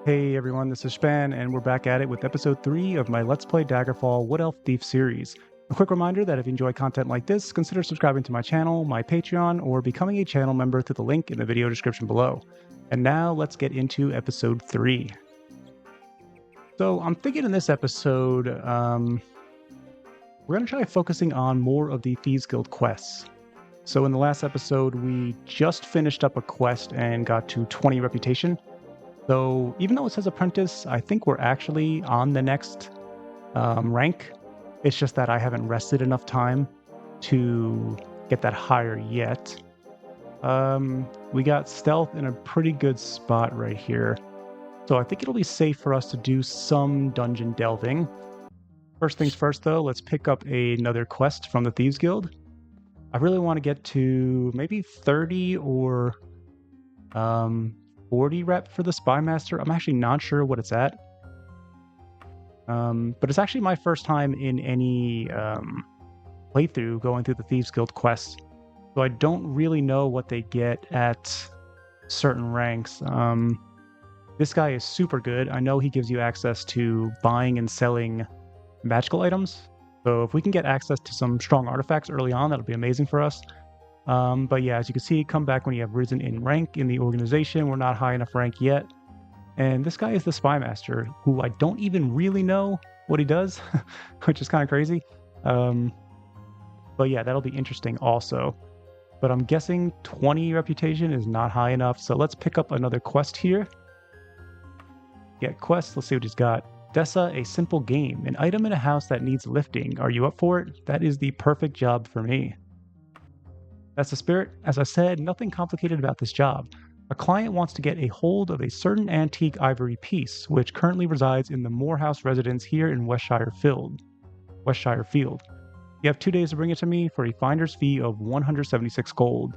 Hey everyone, this is Shpan, and we're back at it with episode 3 of my Let's Play Daggerfall Wood Elf Thief series. A quick reminder that if you enjoy content like this, consider subscribing to my channel, my Patreon, or becoming a channel member through the link in the video description below. And now let's get into episode 3. So I'm thinking in this episode, we're going to try focusing on more of the Thieves Guild quests. So in the last episode, we just finished up a quest and got to 20 reputation. So even though it says apprentice, I think we're actually on the next rank. It's just that I haven't rested enough time to get that higher yet. We got stealth in a pretty good spot right here. So I think it'll be safe for us to do some dungeon delving. First things first though, let's pick up another quest from the Thieves Guild. I really want to get to maybe 30 or 40 rep for the Spy Master. I'm actually not sure what it's at. But it's actually my first time in any playthrough going through the Thieves Guild quests. So I don't really know what they get at certain ranks. This guy is super good. I know he gives you access to buying and selling magical items. So if we can get access to some strong artifacts early on, that'll be amazing for us. But yeah, as you can see, come back when you have risen in rank in the organization. We're not high enough rank yet. And this guy is the Spy Master, who I don't even really know what he does, which is kind of crazy. But yeah, that'll be interesting also. But I'm guessing 20 reputation is not high enough. So let's pick up another quest here. Get quest. Let's see what he's got. Dessa, a simple game. An item in a house that needs lifting. Are you up for it? That is the perfect job for me. That's the spirit. As I said, nothing complicated about this job. A client wants to get a hold of a certain antique ivory piece, which currently resides in the Morehouse residence here in Westshire Field. You have 2 days to bring it to me for a finder's fee of 176 gold.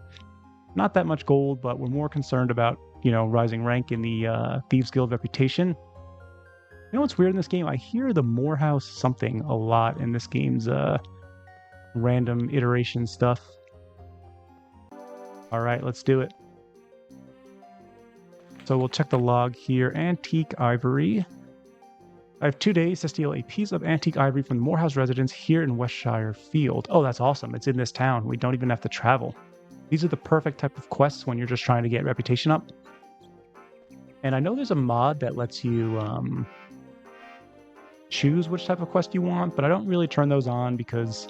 Not that much gold, but we're more concerned about, rising rank in the Thieves Guild reputation. You know what's weird in this game? I hear the Morehouse something a lot in this game's random iteration stuff. All right, let's do it. So we'll check the log here. Antique ivory. I have 2 days to steal a piece of antique ivory from the Morehouse residence here in Westshire Field. Oh, that's awesome. It's in this town. We don't even have to travel. These are the perfect type of quests when you're just trying to get reputation up. And I know there's a mod that lets you choose which type of quest you want, but I don't really turn those on because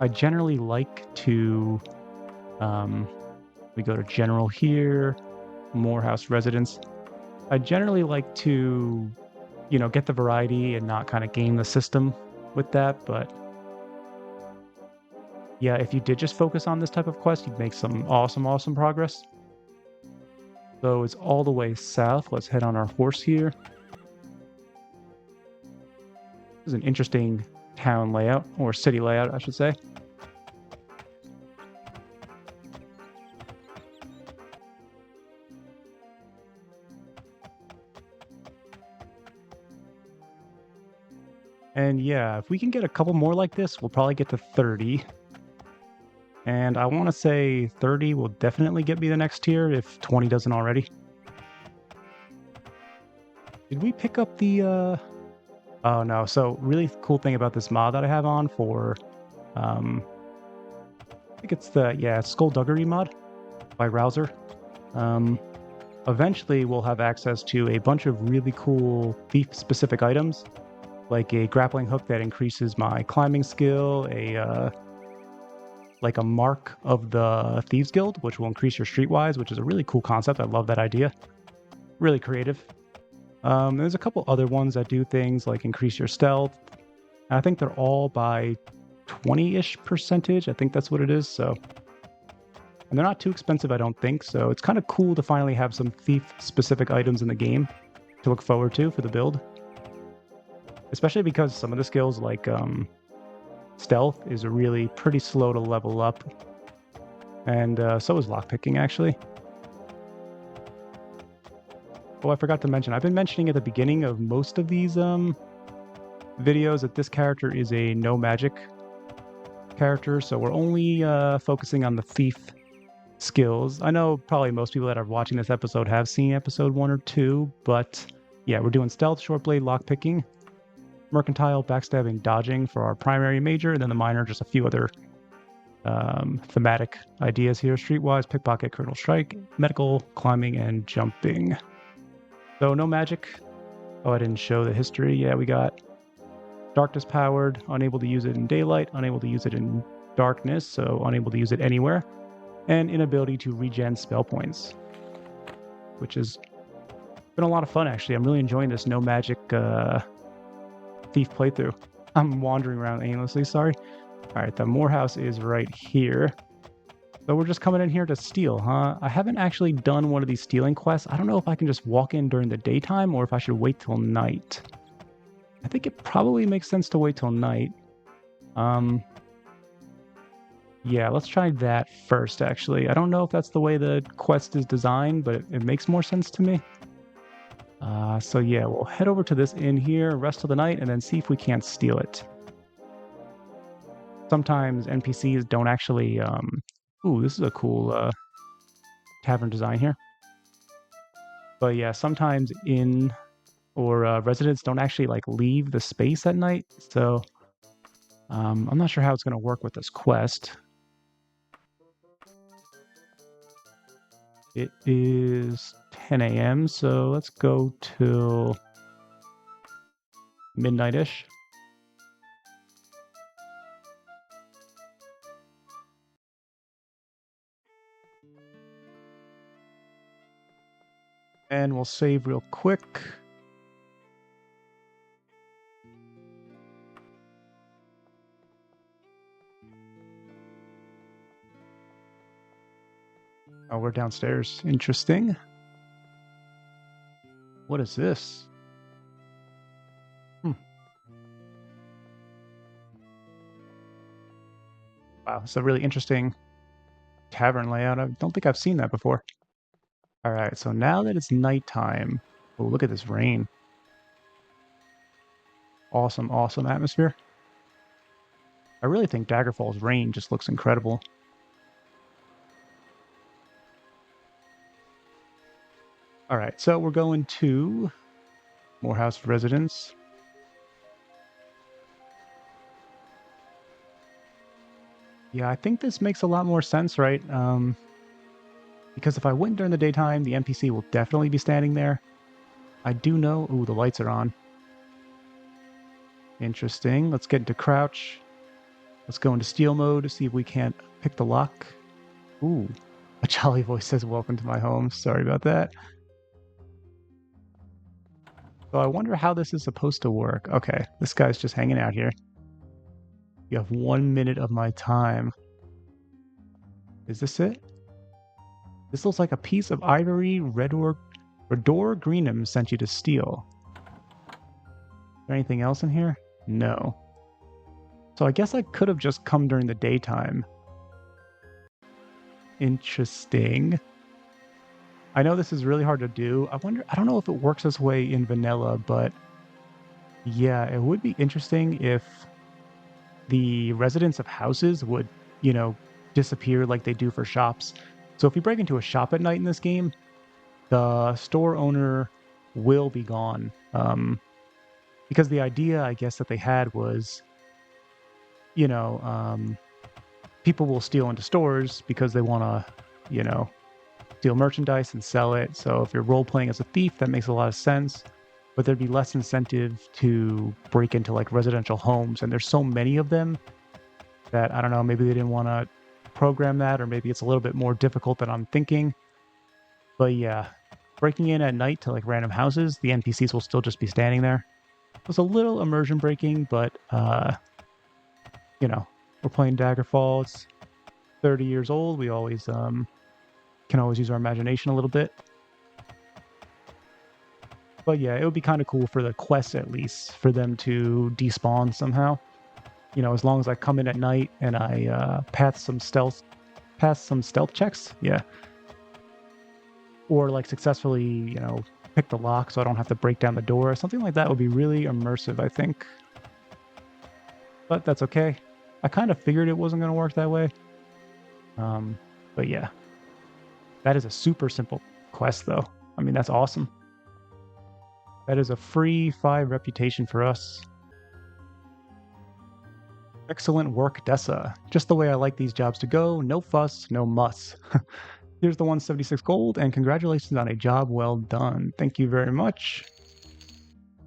I generally like to... we go to General here, Morehouse residence. I generally like to, get the variety and not kind of game the system with that, but yeah, if you did just focus on this type of quest, you'd make some awesome progress. So it's all the way south. Let's head on our horse here. This is an interesting town layout, or city layout, I should say. And yeah, if we can get a couple more like this, we'll probably get to 30. And I want to say 30 will definitely get me the next tier if 20 doesn't already. Did we pick up the... Oh no, so really cool thing about this mod that I have on for... I think it's the, Skullduggery mod by Rouser. Eventually we'll have access to a bunch of really cool thief-specific items, like a grappling hook that increases my climbing skill, like a mark of the Thieves Guild, which will increase your streetwise, which is a really cool concept. I love that idea. Really creative. There's a couple other ones that do things like increase your stealth. And I think they're all by 20-ish percentage. I think that's what it is. So, and they're not too expensive, I don't think. So it's kind of cool to finally have some thief-specific items in the game to look forward to for the build. Especially because some of the skills like stealth is really pretty slow to level up. And so is lockpicking, actually. Oh, I forgot to mention, I've been mentioning at the beginning of most of these videos that this character is a no magic character, so we're only focusing on the thief skills. I know probably most people that are watching this episode have seen episode 1 or 2, but yeah, we're doing stealth, short blade, lockpicking, mercantile, backstabbing, dodging for our primary major, and then the minor, just a few other thematic ideas here. Streetwise, pickpocket, critical strike, medical, climbing, and jumping. So no magic. Oh, I didn't show the history. Yeah, we got darkness powered, unable to use it in daylight, unable to use it in darkness, so unable to use it anywhere, and inability to regen spell points, which has been a lot of fun, actually. I'm really enjoying this no magic thief playthrough. I'm wandering around aimlessly, sorry. All right, the Morehouse is right here. So we're just coming in here to steal, huh? I haven't actually done one of these stealing quests. I don't know if I can just walk in during the daytime or if I should wait till night. I think it probably makes sense to wait till night. Yeah, let's try that first, actually. I don't know if that's the way the quest is designed, but it makes more sense to me. So yeah, we'll head over to this inn here, rest of the night, and then see if we can't steal it. Sometimes NPCs don't actually... Ooh, this is a cool tavern design here. But yeah, sometimes inn or residents don't actually like leave the space at night, so I'm not sure how it's going to work with this quest. It is 10 a.m., so let's go till midnight-ish. And we'll save real quick. Oh, we're downstairs. Interesting. What is this? Wow, it's a really interesting tavern layout. I don't think I've seen that before. All right, so now that it's nighttime, oh, look at this rain. Awesome, awesome atmosphere. I really think Daggerfall's rain just looks incredible. All right, so we're going to Morehouse Residence. Yeah, I think this makes a lot more sense, right? Because if I went during the daytime, the NPC will definitely be standing there. I do know... Ooh, the lights are on. Interesting. Let's get into crouch. Let's go into steal mode to see if we can't pick the lock. Ooh, a jolly voice says, "Welcome to my home." Sorry about that. So I wonder how this is supposed to work. Okay, this guy's just hanging out here. You have 1 minute of my time. Is this it? This looks like a piece of ivory Redor Greenham sent you to steal. Is there anything else in here? No. So I guess I could have just come during the daytime. Interesting. I know this is really hard to do. I don't know if it works this way in vanilla, but yeah, it would be interesting if the residents of houses would, disappear like they do for shops. So if you break into a shop at night in this game, the store owner will be gone. Because the idea, I guess, that they had was, people will steal into stores because they want to, steal merchandise and sell it. So if you're role-playing as a thief, that makes a lot of sense. But there'd be less incentive to break into, like, residential homes. And there's so many of them that, I don't know, maybe they didn't want to program that, or maybe it's a little bit more difficult than I'm thinking. But yeah, breaking in at night to, like, random houses, the NPCs will still just be standing there. It's a little immersion breaking, but, we're playing Daggerfall. It's 30 years old. We always can always use our imagination a little bit. But yeah, it would be kind of cool for the quest, at least, for them to despawn somehow. As long as I come in at night and I pass some stealth checks, yeah. Or like successfully, pick the lock so I don't have to break down the door. Something like that would be really immersive, I think. But that's okay. I kind of figured it wasn't going to work that way. But yeah. That is a super simple quest, though. I mean, that's awesome. That is a free 5 reputation for us. Excellent work, Dessa. Just the way I like these jobs to go. No fuss, no muss. Here's the 176 gold, and congratulations on a job well done. Thank you very much.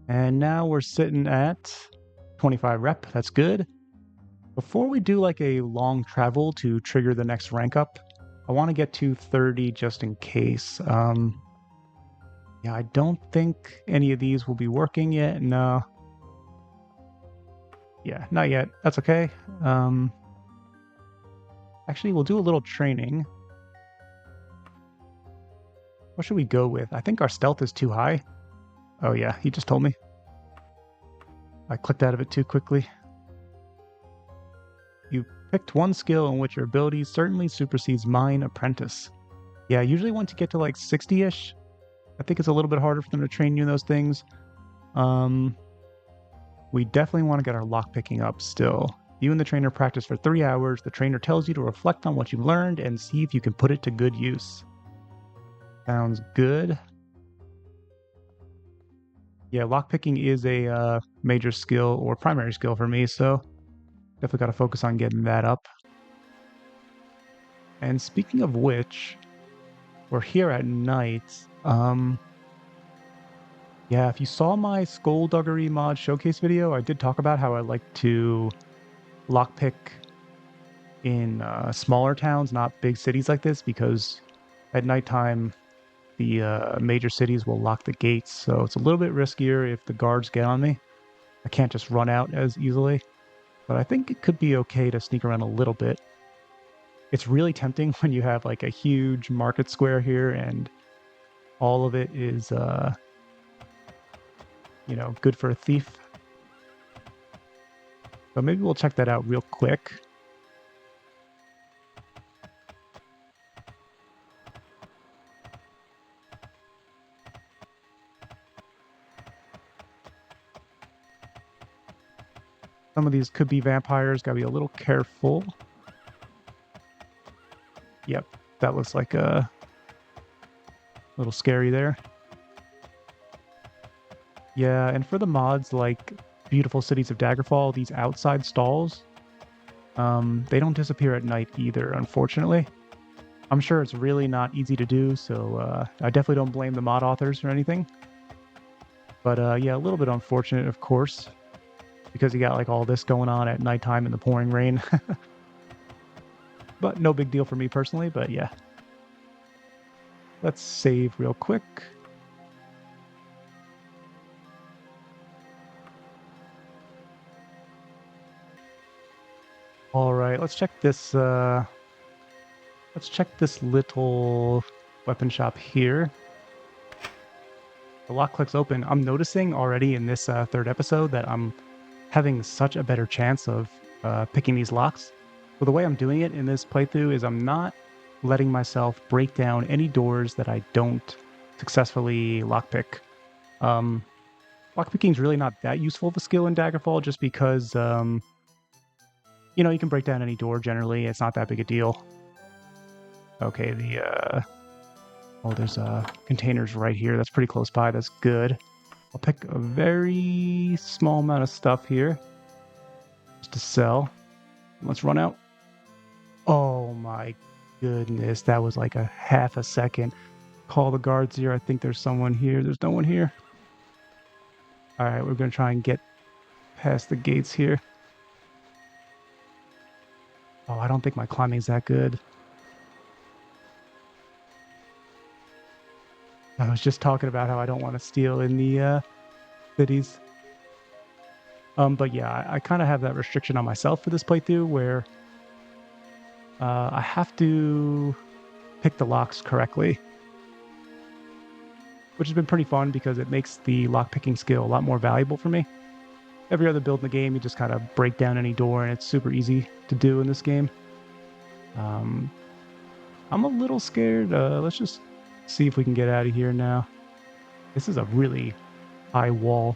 And now we're sitting at 25 rep. That's good. Before we do like a long travel to trigger the next rank up, I want to get to 30 just in case. Yeah, I don't think any of these will be working yet. No. Yeah, not yet. That's okay. Actually, we'll do a little training. What should we go with? I think our stealth is too high. Oh yeah, he just told me. I clicked out of it too quickly. You picked one skill in which your ability certainly supersedes mine, apprentice. Yeah, usually once you get to like 60-ish, I think it's a little bit harder for them to train you in those things. We definitely want to get our lockpicking up still. You and the trainer practice for 3 hours. The trainer tells you to reflect on what you've learned and see if you can put it to good use. Sounds good. Yeah, lockpicking is a major skill or primary skill for me, so definitely got to focus on getting that up. And speaking of which, we're here at night. Yeah, if you saw my Skullduggery mod showcase video, I did talk about how I like to lockpick in smaller towns, not big cities like this, because at nighttime, the major cities will lock the gates, so it's a little bit riskier if the guards get on me. I can't just run out as easily, but I think it could be okay to sneak around a little bit. It's really tempting when you have like a huge market square here and all of it is, good for a thief. So maybe we'll check that out real quick. Some of these could be vampires, gotta be a little careful. Yep, that looks like a little scary there. Yeah, and for the mods like Beautiful Cities of Daggerfall, these outside stalls, they don't disappear at night either, unfortunately. I'm sure it's really not easy to do, so I definitely don't blame the mod authors or anything. But yeah, a little bit unfortunate, of course, because you got like all this going on at nighttime in the pouring rain. But no big deal for me personally, but yeah. Let's save real quick. All right, let's check this. Let's check this little weapon shop here. The lock clicks open. I'm noticing already in this third episode that I'm having such a better chance of picking these locks. So the way I'm doing it in this playthrough is I'm not letting myself break down any doors that I don't successfully lockpick. Lockpicking is really not that useful of a skill in Daggerfall just because, you can break down any door generally. It's not that big a deal. Okay, there's containers right here. That's pretty close by. That's good. I'll pick a very small amount of stuff here just to sell. Let's run out. Oh my goodness, that was like a half a second. Call the guards here. I think there's someone here. There's no one here. All right, we're going to try and get past the gates here. Oh, I don't think my climbing's that good. I was just talking about how I don't want to steal in the cities. But yeah, I kind of have that restriction on myself for this playthrough where I have to pick the locks correctly, which has been pretty fun because it makes the lockpicking skill a lot more valuable for me. Every other build in the game, you just kind of break down any door, and it's super easy to do in this game. I'm a little scared. Let's just see if we can get out of here now. This is a really high wall.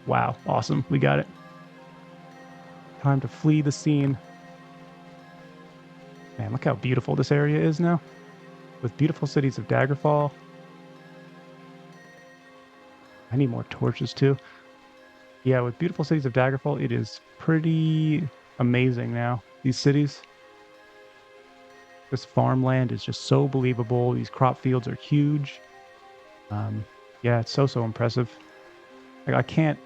Wow, awesome. We got it. Time to flee the scene. Man, look how beautiful this area is now. With Beautiful Cities of Daggerfall. I need more torches too. Yeah, with Beautiful Cities of Daggerfall, it is pretty amazing now. These cities, this farmland is just so believable. These crop fields are huge. Yeah, it's so impressive. Like I can't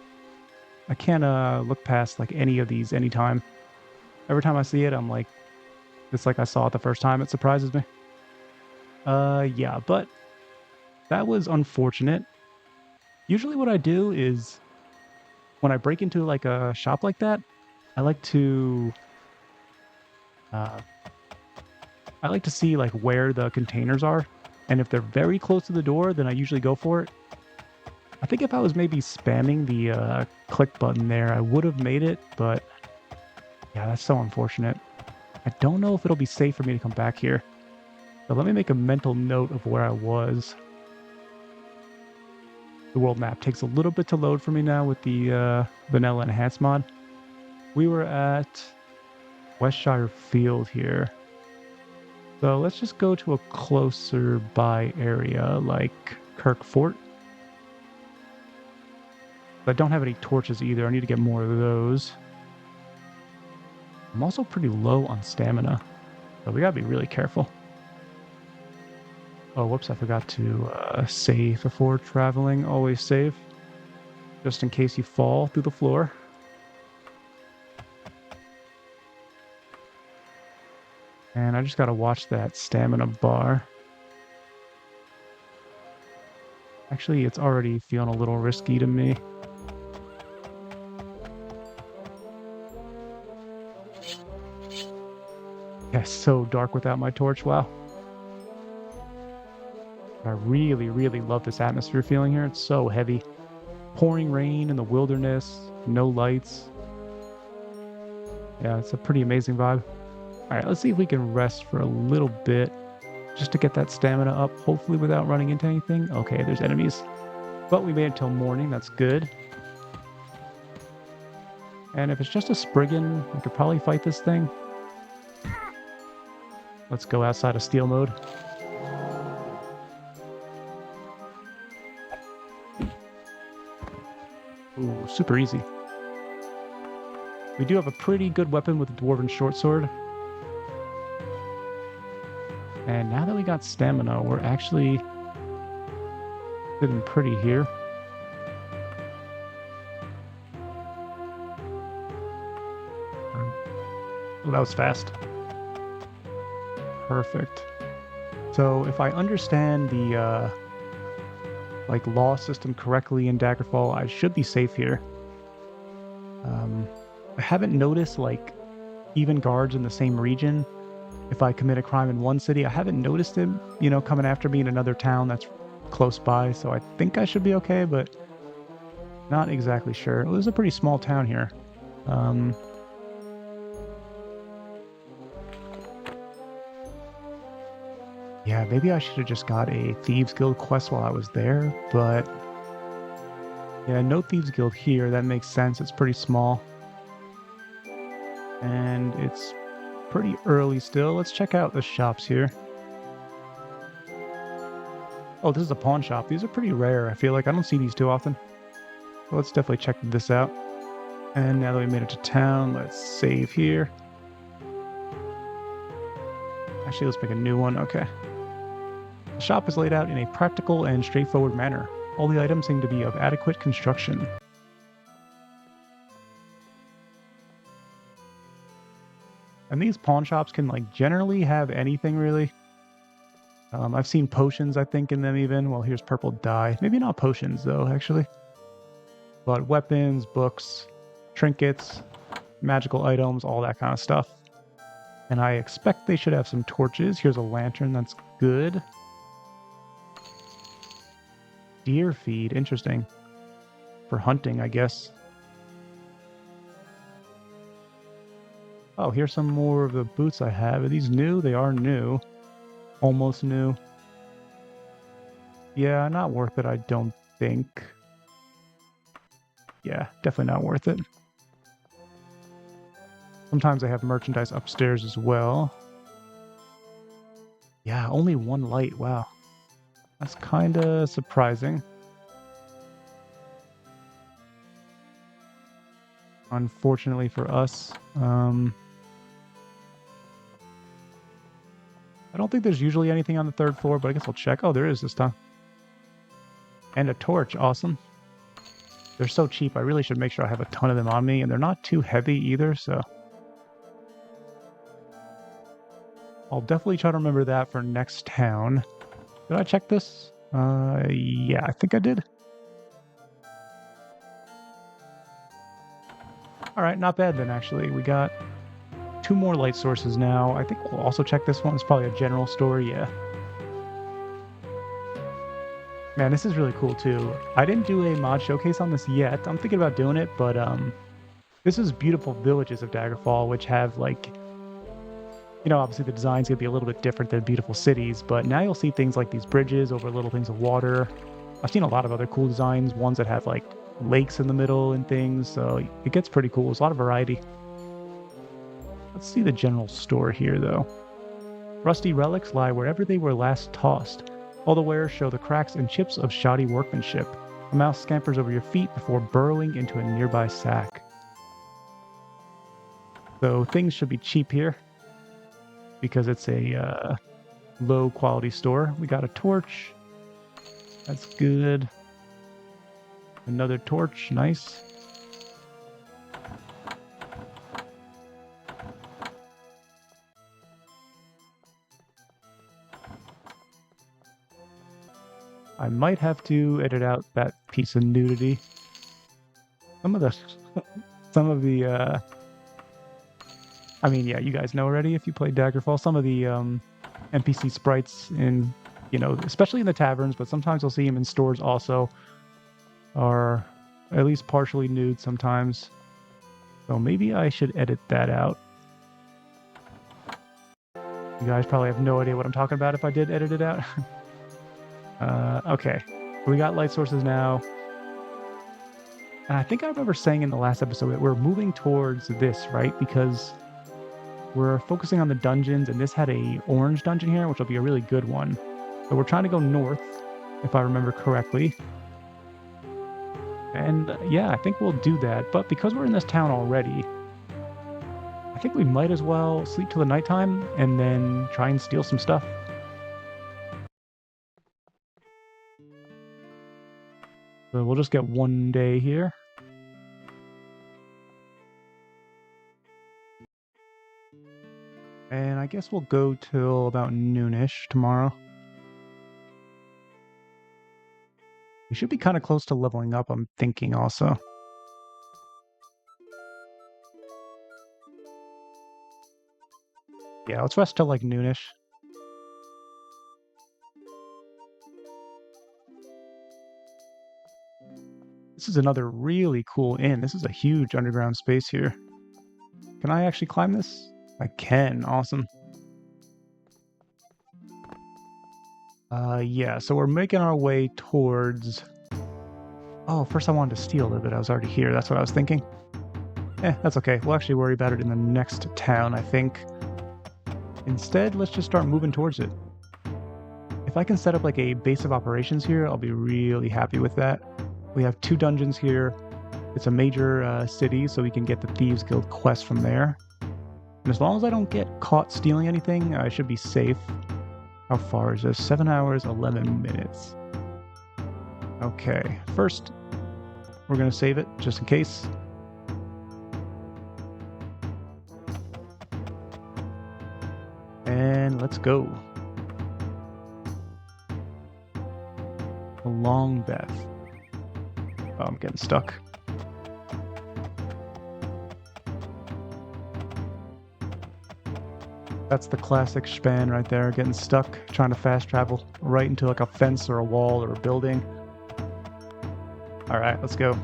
look past like any of these anytime. Every time I see it, I'm like, it's like I saw it the first time. It surprises me. Yeah, but that was unfortunate. Usually what I do is when I break into like a shop like that, I like to uh, see like where the containers are, and if they're very close to the door, then I usually go for it. I think if I was maybe spamming the click button there, I would have made it, but yeah, that's so unfortunate. I don't know if it'll be safe for me to come back here. So let me make a mental note of where I was. The world map takes a little bit to load for me now with the vanilla enhanced mod. We were at Westshire Field here. So let's just go to a closer by area like Kirk Fort. I don't have any torches either. I need to get more of those. I'm also pretty low on stamina, so we gotta be really careful. Oh, whoops, I forgot to save before traveling. Always save, just in case you fall through the floor. And I just gotta watch that stamina bar. Actually, it's already feeling a little risky to me. Yeah, so dark without my torch, wow. I really, really love this atmosphere feeling here. It's so heavy. Pouring rain in the wilderness, no lights. Yeah, it's a pretty amazing vibe. All right, let's see if we can rest for a little bit just to get that stamina up, hopefully without running into anything. Okay, there's enemies. But we made it till morning, that's good. And if it's just a Spriggan, I could probably fight this thing. Let's go outside of steel mode. Ooh, super easy. We do have a pretty good weapon with the Dwarven Short Sword. And now that we got stamina, we're actually sitting pretty here. Oh, that was fast. Perfect. So if I understand the like law system correctly in Daggerfall, I should be safe here. I haven't noticed like even guards in the same region. If I commit a crime in one city, I haven't noticed him, coming after me in another town that's close by. So I think I should be okay, but not exactly sure. It was a pretty small town here. Yeah, maybe I should have just got a Thieves Guild quest while I was there, but yeah, no Thieves Guild here. That makes sense. It's pretty small. And it's pretty early still. Let's check out the shops here. Oh, this is a pawn shop. These are pretty rare. I feel like I don't see these too often. So let's definitely check this out. And now that we made it to town, let's save here. Actually, let's make a new one. Okay. The shop is laid out in a practical and straightforward manner. All the items seem to be of adequate construction. And these pawn shops can like generally have anything really. I've seen potions, I think, in them even. Well, here's purple dye. Maybe not potions though, actually. But weapons, books, trinkets, magical items, all that kind of stuff. And I expect they should have some torches. Here's a lantern, that's good. Deer feed, interesting. For hunting, I guess. Oh, here's some more of the boots I have. Are these new? They are new. Almost new. Yeah, not worth it, I don't think. Yeah, definitely not worth it. Sometimes I have merchandise upstairs as well. Yeah, only one light. Wow. That's kind of surprising. unfortunately for us. I don't think there's usually anything on the 3rd floor, but I guess I'll check. Oh, there is this time. And a torch, awesome. They're so cheap, I really should make sure I have a ton of them on me, and they're not too heavy either, so... I'll definitely try to remember that for next town. Did I check this? Yeah, I think I did. Alright, not bad then, actually. We got 2 more light sources now. I think we'll also check this one. It's probably a general store, yeah. Man, this is really cool, too. I didn't do a mod showcase on this yet. I'm thinking about doing it, but, this is beautiful villages of Daggerfall, which have, like... You know, obviously the design's gonna be a little bit different than beautiful cities, but now you'll see things like these bridges over little things of water. I've seen a lot of other cool designs, ones that have, like, lakes in the middle and things, so it gets pretty cool. There's a lot of variety. Let's see the general store here, though. Rusty relics lie wherever they were last tossed. All the wares show the cracks and chips of shoddy workmanship. A mouse scampers over your feet before burrowing into a nearby sack. So things should be cheap here, because it's a low-quality store. We got a torch. That's good. Another torch, nice. I might have to edit out that piece of nudity. Some of the, I mean, yeah, you guys know already if you played Daggerfall. Some of the NPC sprites in, you know, especially in the taverns, but sometimes you'll see them in stores also, are at least partially nude sometimes. So maybe I should edit that out. You guys probably have no idea what I'm talking about if I did edit it out. Okay, we got light sources now. And I think I remember saying in the last episode that we're moving towards this, right? Because we're focusing on the dungeons, and this had a orange dungeon here, which will be a really good one. So we're trying to go north, if I remember correctly. And yeah, I think we'll do that. But because we're in this town already, I think we might as well sleep till the nighttime and then try and steal some stuff. So we'll just get one day here. And I guess we'll go till about noonish tomorrow. We should be kind of close to leveling up, I'm thinking also. Yeah, let's rest till like noonish. This is another really cool inn. This is a huge underground space here. Can I actually climb this? I can, awesome. Yeah, so we're making our way towards... Oh, first I wanted to steal it, but I was already here. That's what I was thinking. That's okay. We'll actually worry about it in the next town, I think. Instead, let's just start moving towards it. If I can set up like a base of operations here, I'll be really happy with that. We have 2 dungeons here. It's a major city, so we can get the Thieves Guild quest from there. And as long as I don't get caught stealing anything, I should be safe. How far is this? 7 hours, 11 minutes. Okay, first, we're going to save it, just in case. And let's go. Longbeth. Oh, I'm getting stuck. That's the classic Shpan right there, getting stuck, trying to fast travel right into like a fence or a wall or a building. All right, let's go.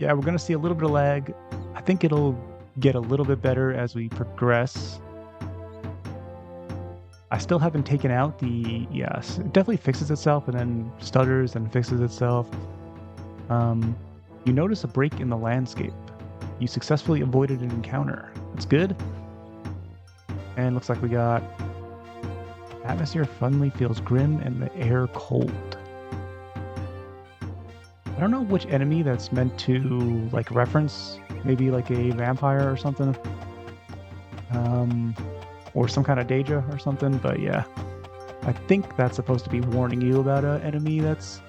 Yeah, we're gonna see a little bit of lag. I think it'll get a little bit better as we progress. I still haven't taken out the, yes, it definitely fixes itself and then stutters and fixes itself. You notice a break in the landscape. You successfully avoided an encounter. That's good. And looks like we got atmosphere suddenly feels grim and the air cold. don't know which enemy that's meant to, like, reference. Maybe like a vampire or something. Or some kind of Daedra or something, but yeah. I think that's supposed to be warning you about an enemy that's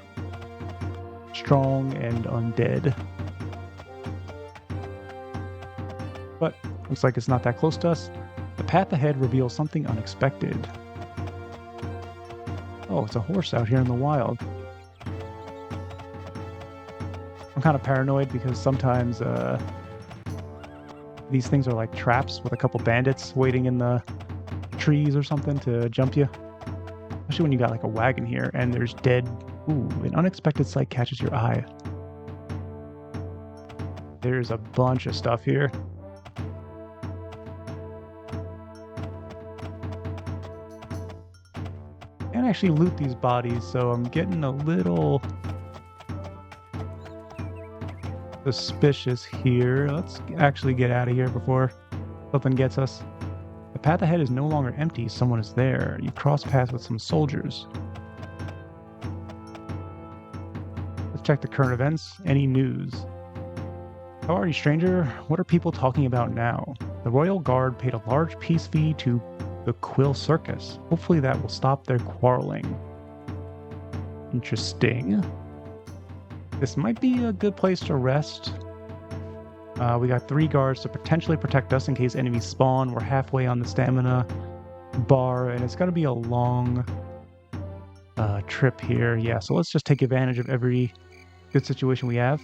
strong and undead. But looks like it's not that close to us. The path ahead reveals something unexpected. Oh, it's a horse out here in the wild. I'm kind of paranoid because sometimes these things are like traps with a couple bandits waiting in the trees or something to jump you. Especially when you got like a wagon here and there's dead. Ooh, an unexpected sight catches your eye. There's a bunch of stuff here. Can't actually loot these bodies, so I'm getting a little suspicious here. Let's actually get out of here before something gets us. The path ahead is no longer empty. Someone is there. You cross paths with some soldiers. Let's check the current events. Any news? How are you, stranger? What are people talking about now? The Royal Guard paid a large peace fee to the Quill Circus. Hopefully that will stop their quarreling. Interesting. This might be a good place to rest. We got 3 guards to potentially protect us in case enemies spawn. We're halfway on the stamina bar, and it's going to be a long trip here. Yeah, so let's just take advantage of every good situation we have.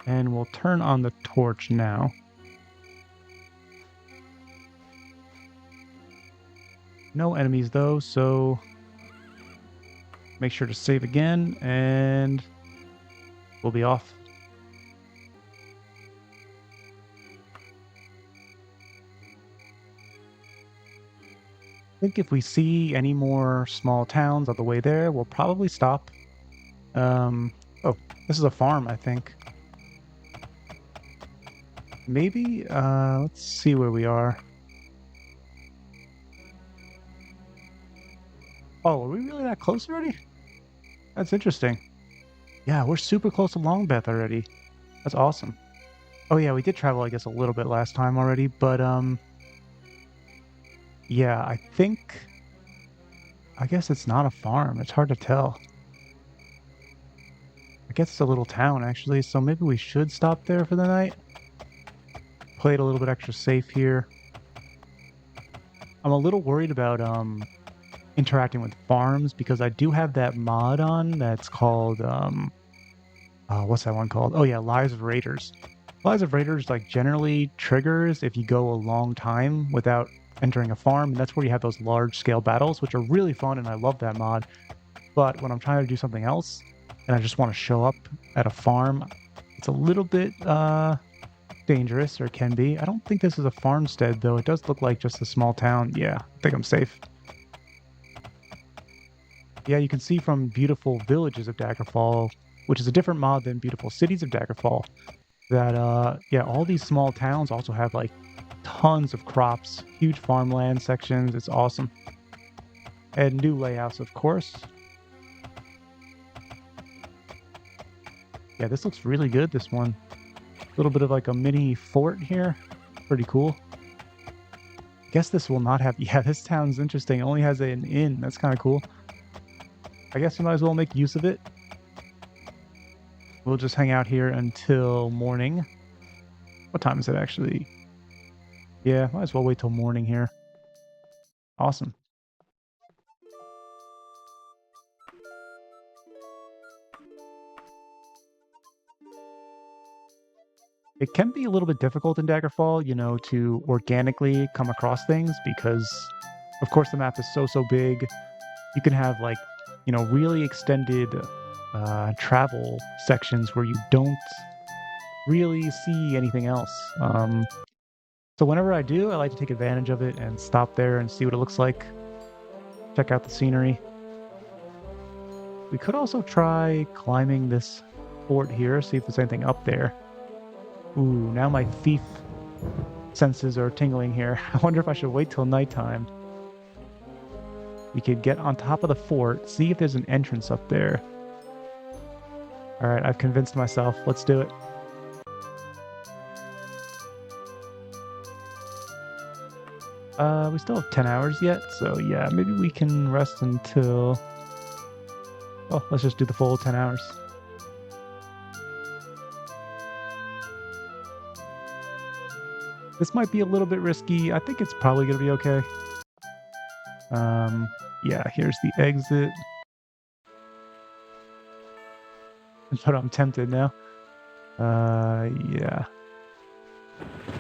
And we'll turn on the torch now. No enemies though, so make sure to save again, and we'll be off. I think if we see any more small towns on the way there, we'll probably stop. Oh, this is a farm, I think. Maybe, let's see where we are. Oh, are we really that close already? That's interesting. Yeah, we're super close to Longbeth already. That's awesome. Oh yeah, we did travel, I guess, a little bit last time already, but, yeah, I guess it's not a farm. It's hard to tell. I guess it's a little town, actually, so maybe we should stop there for the night. Play it a little bit extra safe here. I'm a little worried about, interacting with farms because I do have that mod on that's called, what's that one called? Oh yeah, Lives of Raiders. Lives of Raiders, like, generally triggers if you go a long time without entering a farm, and that's where you have those large-scale battles, which are really fun, and I love that mod. But when I'm trying to do something else, and I just want to show up at a farm, it's a little bit dangerous, or can be. I don't think this is a farmstead, though. It does look like just a small town. Yeah, I think I'm safe. Yeah, you can see from Beautiful Villages of Daggerfall, which is a different mod than Beautiful Cities of Daggerfall, that, yeah, all these small towns also have, like, tons of crops, huge farmland sections. It's awesome. And new layouts, of course. Yeah, this looks really good, this one. A little bit of like a mini fort here. Pretty cool. I guess this will not have... Yeah, this town's interesting. It only has an inn. That's kind of cool. I guess we might as well make use of it. We'll just hang out here until morning. What time is it, actually? Yeah, might as well wait till morning here. Awesome. It can be a little bit difficult in Daggerfall, you know, to organically come across things because, of course, the map is so big. You can have, like, you know, really extended travel sections where you don't really see anything else. So whenever I do, I like to take advantage of it and stop there and see what it looks like. Check out the scenery. We could also try climbing this fort here, see if there's anything up there. Ooh, now my thief senses are tingling here. I wonder if I should wait till nighttime. We could get on top of the fort, see if there's an entrance up there. All right, I've convinced myself. Let's do it. We still have 10 hours yet, so yeah, maybe we can rest until... Oh, let's just do the full 10 hours. This might be a little bit risky. I think it's probably going to be okay. Yeah, here's the exit. But I'm tempted now. Yeah.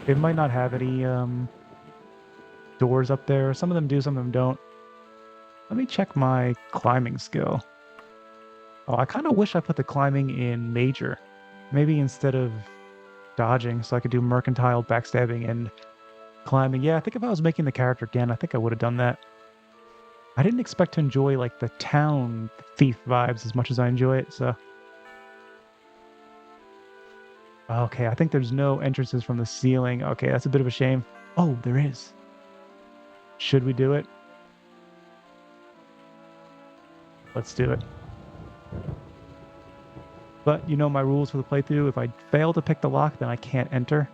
It might not have any doors up there. Some of them do, some of them don't. Let me check my climbing skill. Oh, I kind of wish I put the climbing in major. Maybe instead of dodging, so I could do mercantile, backstabbing, and climbing. Yeah, I think if I was making the character again, I think I would have done that. I didn't expect to enjoy like the town thief vibes as much as I enjoy it, so... Okay, I think there's no entrances from the ceiling. Okay, that's a bit of a shame. Oh, there is. Should we do it? Let's do it. But you know my rules for the playthrough. If I fail to pick the lock, then I can't enter.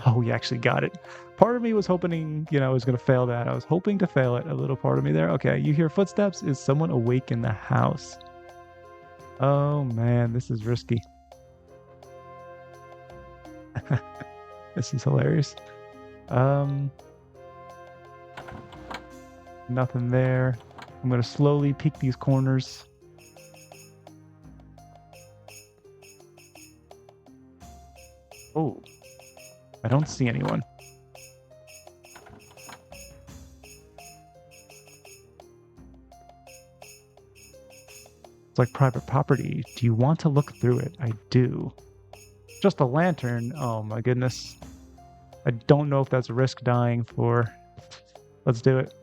Oh, we actually got it. Part of me was hoping, I was going to fail that. I was hoping to fail it. A little part of me there. Okay, you hear footsteps. Is someone awake in the house? Oh, man, this is risky. This is hilarious. Nothing there. I'm going to slowly peek these corners. Oh, I don't see anyone. It's like private property. Do you want to look through it? I do. Just a lantern? Oh my goodness. I don't know if that's a risk dying for. Let's do it.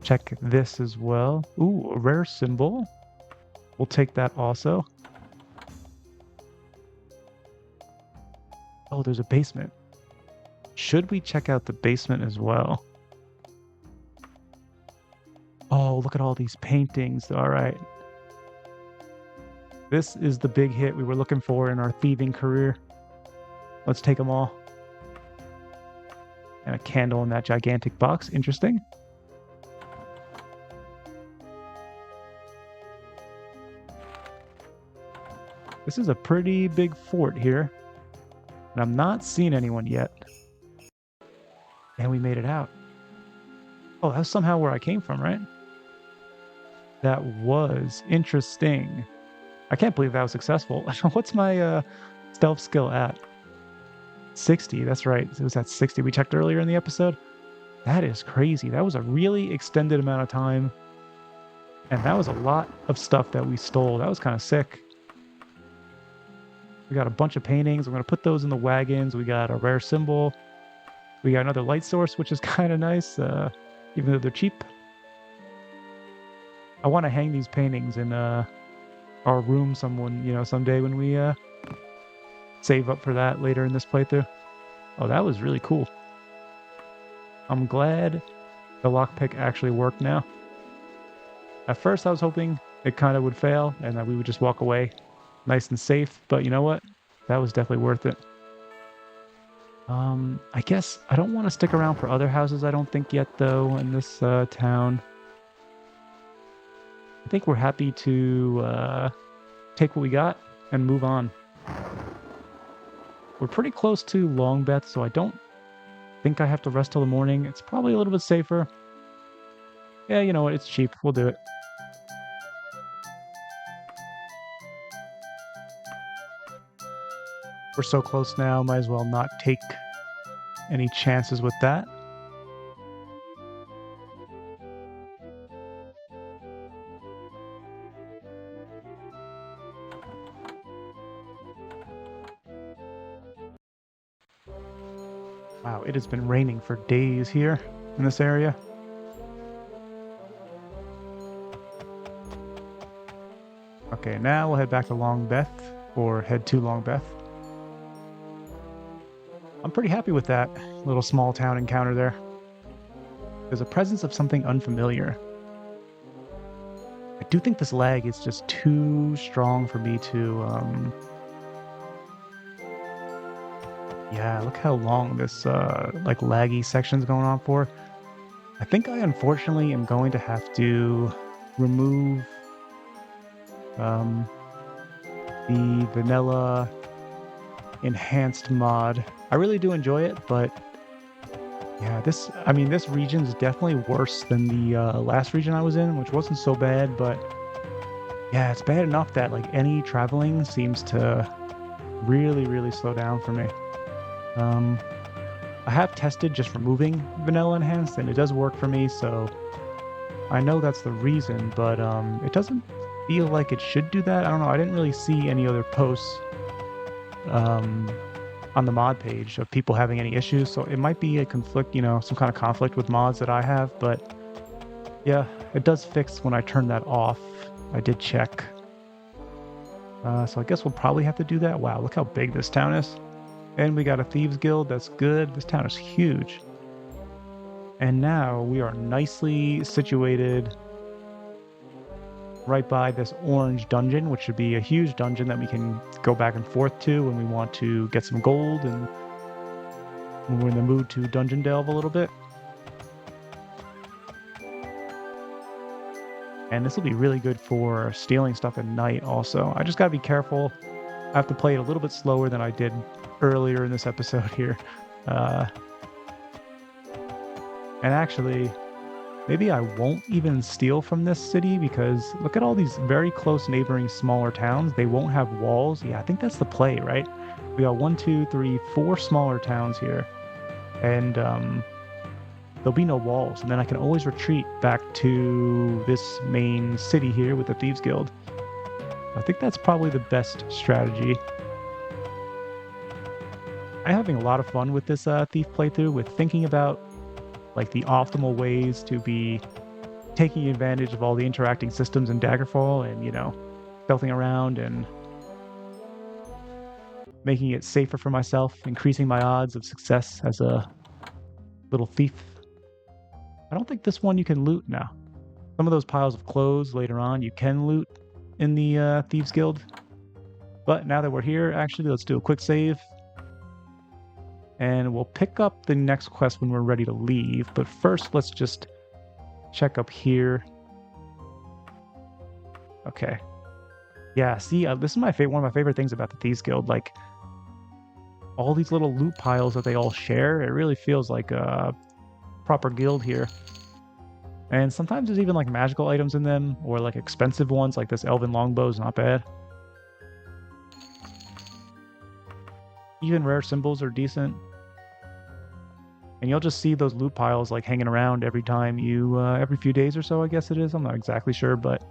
Check this as well. Ooh, a rare symbol. We'll take that also. Oh, there's a basement. Should we check out the basement as well? Oh, look at all these paintings. All right. This is the big hit we were looking for in our thieving career. Let's take them all. And a candle in that gigantic box. Interesting. This is a pretty big fort here. And I'm not seeing anyone yet. And we made it out. Oh, that's somehow where I came from, right? That was interesting. I can't believe that was successful. What's my stealth skill at? 60, that's right. It was at 60. We checked earlier in the episode. That is crazy. That was a really extended amount of time. And that was a lot of stuff that we stole. That was kind of sick. We got a bunch of paintings. We're going to put those in the wagons. We got a rare symbol. We got another light source, which is kind of nice, even though they're cheap. I want to hang these paintings in our room someday when we save up for that later in this playthrough. Oh, that was really cool. I'm glad the lockpick actually worked now. At first, I was hoping it kind of would fail and that we would just walk away nice and safe, but you know what? That was definitely worth it. I guess I don't want to stick around for other houses, I don't think yet, though, in this town. I think we're happy to take what we got and move on. We're pretty close to Longbeth, so I don't think I have to rest till the morning. It's probably a little bit safer. Yeah, you know what? It's cheap. We'll do it. We're so close now, might as well not take any chances with that. Wow, it has been raining for days here in this area. Okay, now we'll head back to Longbeth, or head to Longbeth. I'm pretty happy with that little small town encounter there. There's a presence of something unfamiliar. I do think this lag is just too strong for me to, yeah, look how long this, like, laggy section's going on for. I think I unfortunately am going to have to remove, um, the vanilla enhanced mod. I really do enjoy it, but yeah, this region is definitely worse than the last region I was in, which wasn't so bad, but yeah, it's bad enough that like any traveling seems to really, really slow down for me. I have tested just removing vanilla enhanced and it does work for me, so I know that's the reason, but it doesn't feel like it should do that. I don't know, I didn't really see any other posts on the mod page of people having any issues, so it might be a conflict, some kind of conflict with mods that I have, but yeah, it does fix when I turn that off. I did check. So I guess we'll probably have to do that. Wow, look how big this town is. And we got a Thieves Guild, that's good. This town is huge. And now we are nicely situated right by this orange dungeon, which should be a huge dungeon that we can go back and forth to when we want to get some gold and when we're in the mood to dungeon delve a little bit. And this will be really good for stealing stuff at night also. I just gotta be careful. I have to play it a little bit slower than I did earlier in this episode here. And actually, maybe I won't even steal from this city because look at all these very close neighboring smaller towns. They won't have walls. Yeah, I think that's the play, right? We got 1, 2, 3, 4 smaller towns here. And there'll be no walls. And then I can always retreat back to this main city here with the Thieves Guild. I think that's probably the best strategy. I'm having a lot of fun with this Thief playthrough, with thinking about like the optimal ways to be taking advantage of all the interacting systems in Daggerfall and, stealthing around and making it safer for myself, increasing my odds of success as a little thief. I don't think this one you can loot now. Some of those piles of clothes later on you can loot in the Thieves Guild. But now that we're here, actually, let's do a quick save. And we'll pick up the next quest when we're ready to leave. But first, let's just check up here. Okay. Yeah, see, this is one of my favorite things about the Thieves Guild. Like, all these little loot piles that they all share, it really feels like a proper guild here. And sometimes there's even like magical items in them, or like expensive ones, like this elven longbow is not bad. Even rare symbols are decent. And you'll just see those loot piles like hanging around every time you, every few days or so, I guess it is. I'm not exactly sure, but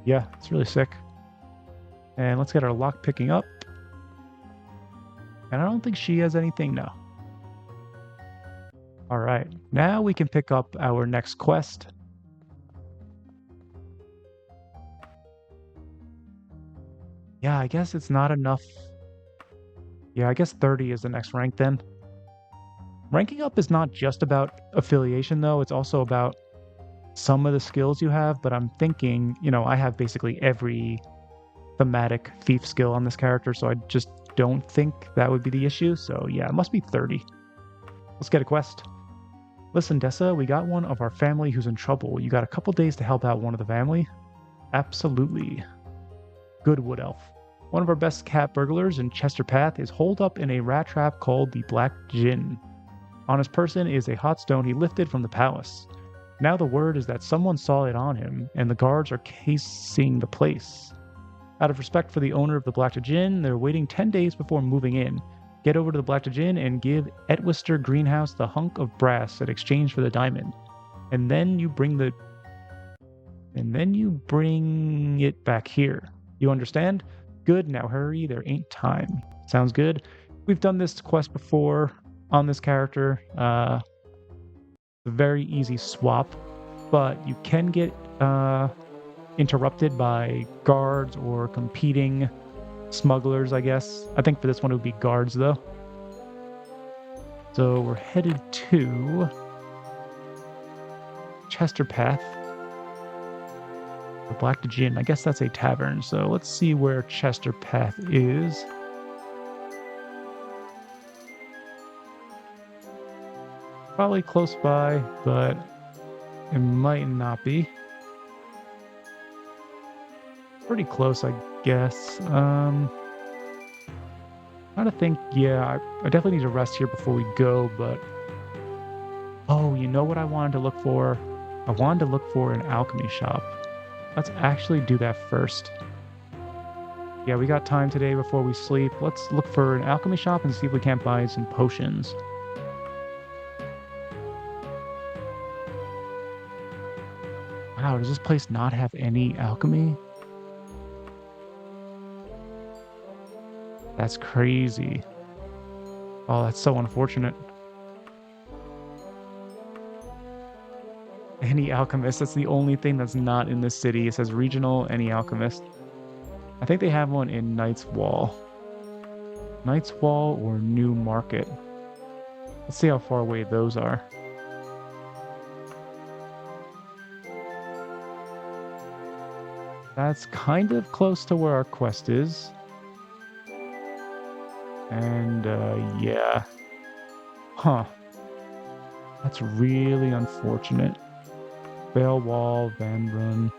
yeah, it's really sick. And let's get our lock picking up. And I don't think she has anything now. All right, now we can pick up our next quest. Yeah, I guess it's not enough. Yeah, I guess 30 is the next rank then. Ranking up is not just about affiliation, though. It's also about some of the skills you have, but I'm thinking, I have basically every thematic thief skill on this character, so I just don't think that would be the issue. So yeah, it must be 30. Let's get a quest. Listen, Dessa, we got one of our family who's in trouble. You got a couple days to help out one of the family? Absolutely. Good Wood Elf. One of our best cat burglars in Chester Path is holed up in a rat trap called the Black Djinn. On his person is a hot stone he lifted from the palace. Now the word is that someone saw it on him, and the guards are casing the place. Out of respect for the owner of the Black Djinn, they're waiting 10 days before moving in. Get over to the Black Djinn and give Etwister Greenhouse the hunk of brass in exchange for the diamond. And then you bring it back here. You understand? Good, now hurry, there ain't time. Sounds good. We've done this quest before on this character. A very easy swap, but you can get interrupted by guards or competing smugglers, I guess. I think for this one it would be guards, though. So we're headed to Chester Path. The Black Gin. I guess that's a tavern. So let's see where Chester Path is. Probably close by, but it might not be. Pretty close, I guess. Trying to think. Yeah, I definitely need to rest here before we go, but... Oh, you know what I wanted to look for? I wanted to look for an alchemy shop. Let's actually do that first. Yeah, we got time today before we sleep. Let's look for an alchemy shop and see if we can't buy some potions. Wow, does this place not have any alchemy? That's crazy. Oh, that's so unfortunate. Any alchemist, that's the only thing that's not in this city. It says regional, any alchemist. I think they have one in Knight's Wall. Knight's Wall or New Market. Let's see how far away those are. That's kind of close to where our quest is. And, yeah. Huh. That's really unfortunate. Bale Wall, Van Brun.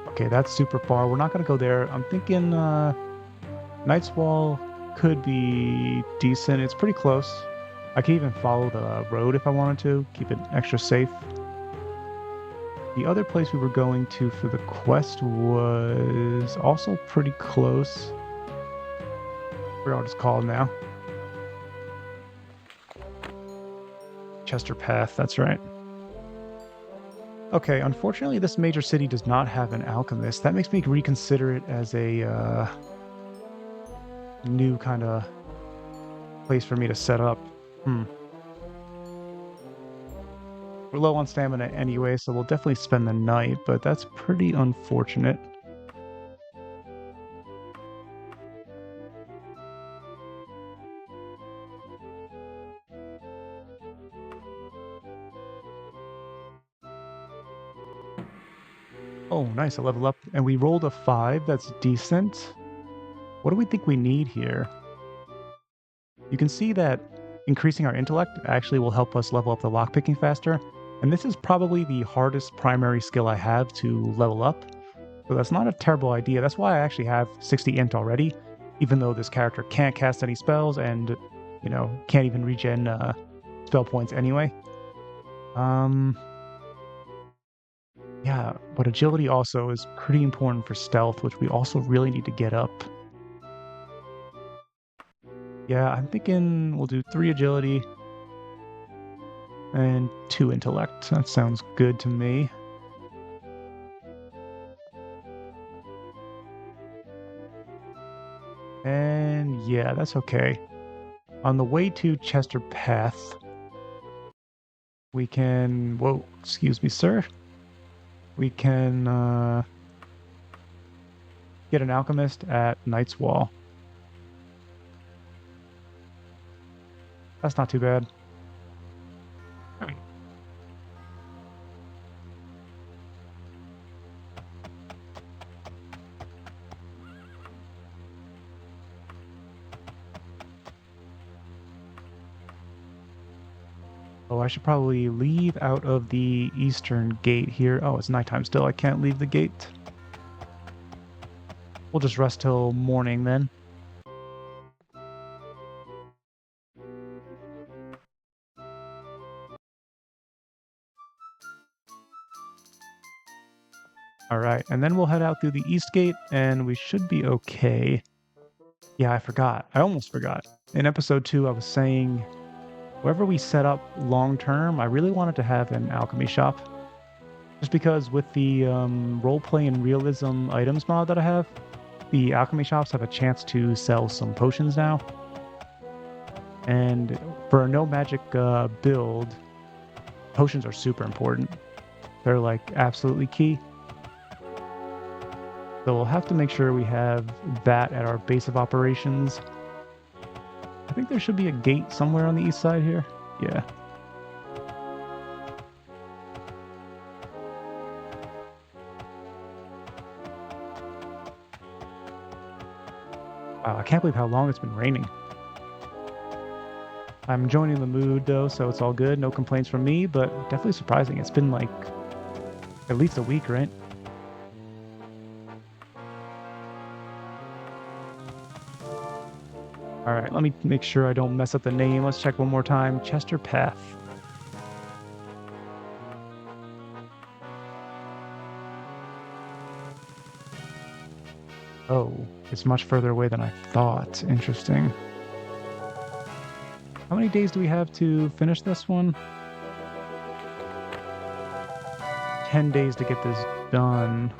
Okay, that's super far. We're not going to go there. I'm thinking Knight's Wall could be decent. It's pretty close. I can even follow the road if I wanted to. Keep it extra safe. The other place we were going to for the quest was also pretty close. I forgot what it's called now. Chester Path, that's right. Okay, unfortunately this major city does not have an alchemist. That makes me reconsider it as a new kind of place for me to set up. We're low on stamina anyway, so we'll definitely spend the night, but that's pretty unfortunate. Oh, nice, a level up. And we rolled a 5, that's decent. What do we think we need here? You can see that increasing our intellect actually will help us level up the lockpicking faster. And this is probably the hardest primary skill I have to level up. So that's not a terrible idea. That's why I actually have 60 int already, even though this character can't cast any spells and, you know, can't even regen spell points anyway. Yeah, but agility also is pretty important for stealth, which we also really need to get up. Yeah, I'm thinking we'll do 3 agility and 2 intellect. That sounds good to me. And yeah, that's okay. On the way to Chester Path, we can... Whoa, excuse me, sir. We can get an alchemist at Knight's Wall. That's not too bad. Oh, I should probably leave out of the eastern gate here. Oh, it's nighttime still. I can't leave the gate. We'll just rest till morning then. Alright, and then we'll head out through the east gate, and we should be okay. Yeah, I forgot. I almost forgot. In episode 2, I was saying, wherever we set up long-term, I really wanted to have an alchemy shop. Just because with the roleplay and realism items mod that I have, the alchemy shops have a chance to sell some potions now. And for a no magic build, potions are super important. They're like absolutely key. So we'll have to make sure we have that at our base of operations. I think there should be a gate somewhere on the east side here. Yeah. Wow, I can't believe how long it's been raining. I'm joining the mood though, so it's all good. No complaints from me, but definitely surprising. It's been like at least a week, right? All right, let me make sure I don't mess up the name. Let's check one more time. Chester Path. Oh, it's much further away than I thought. Interesting. How many days do we have to finish this one? 10 days to get this done.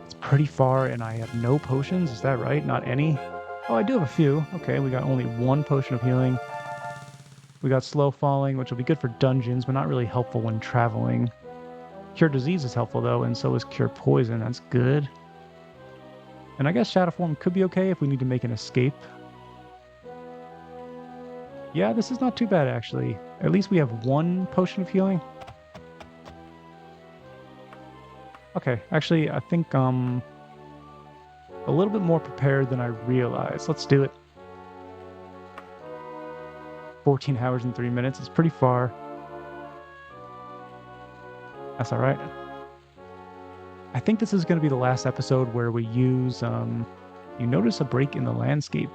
It's pretty far and I have no potions, is that right? Not any? Oh, I do have a few. Okay, we got only one potion of healing. We got slow falling, which will be good for dungeons, but not really helpful when traveling. Cure disease is helpful though, and so is cure poison. That's good. And I guess shadow form could be okay if we need to make an escape. Yeah, this is not too bad actually. At least we have one potion of healing. Okay, actually, I think a little bit more prepared than I realized. Let's do it. 14 hours and 3 minutes. It's pretty far. That's all right. I think this is going to be the last episode where we use, you notice a break in the landscape.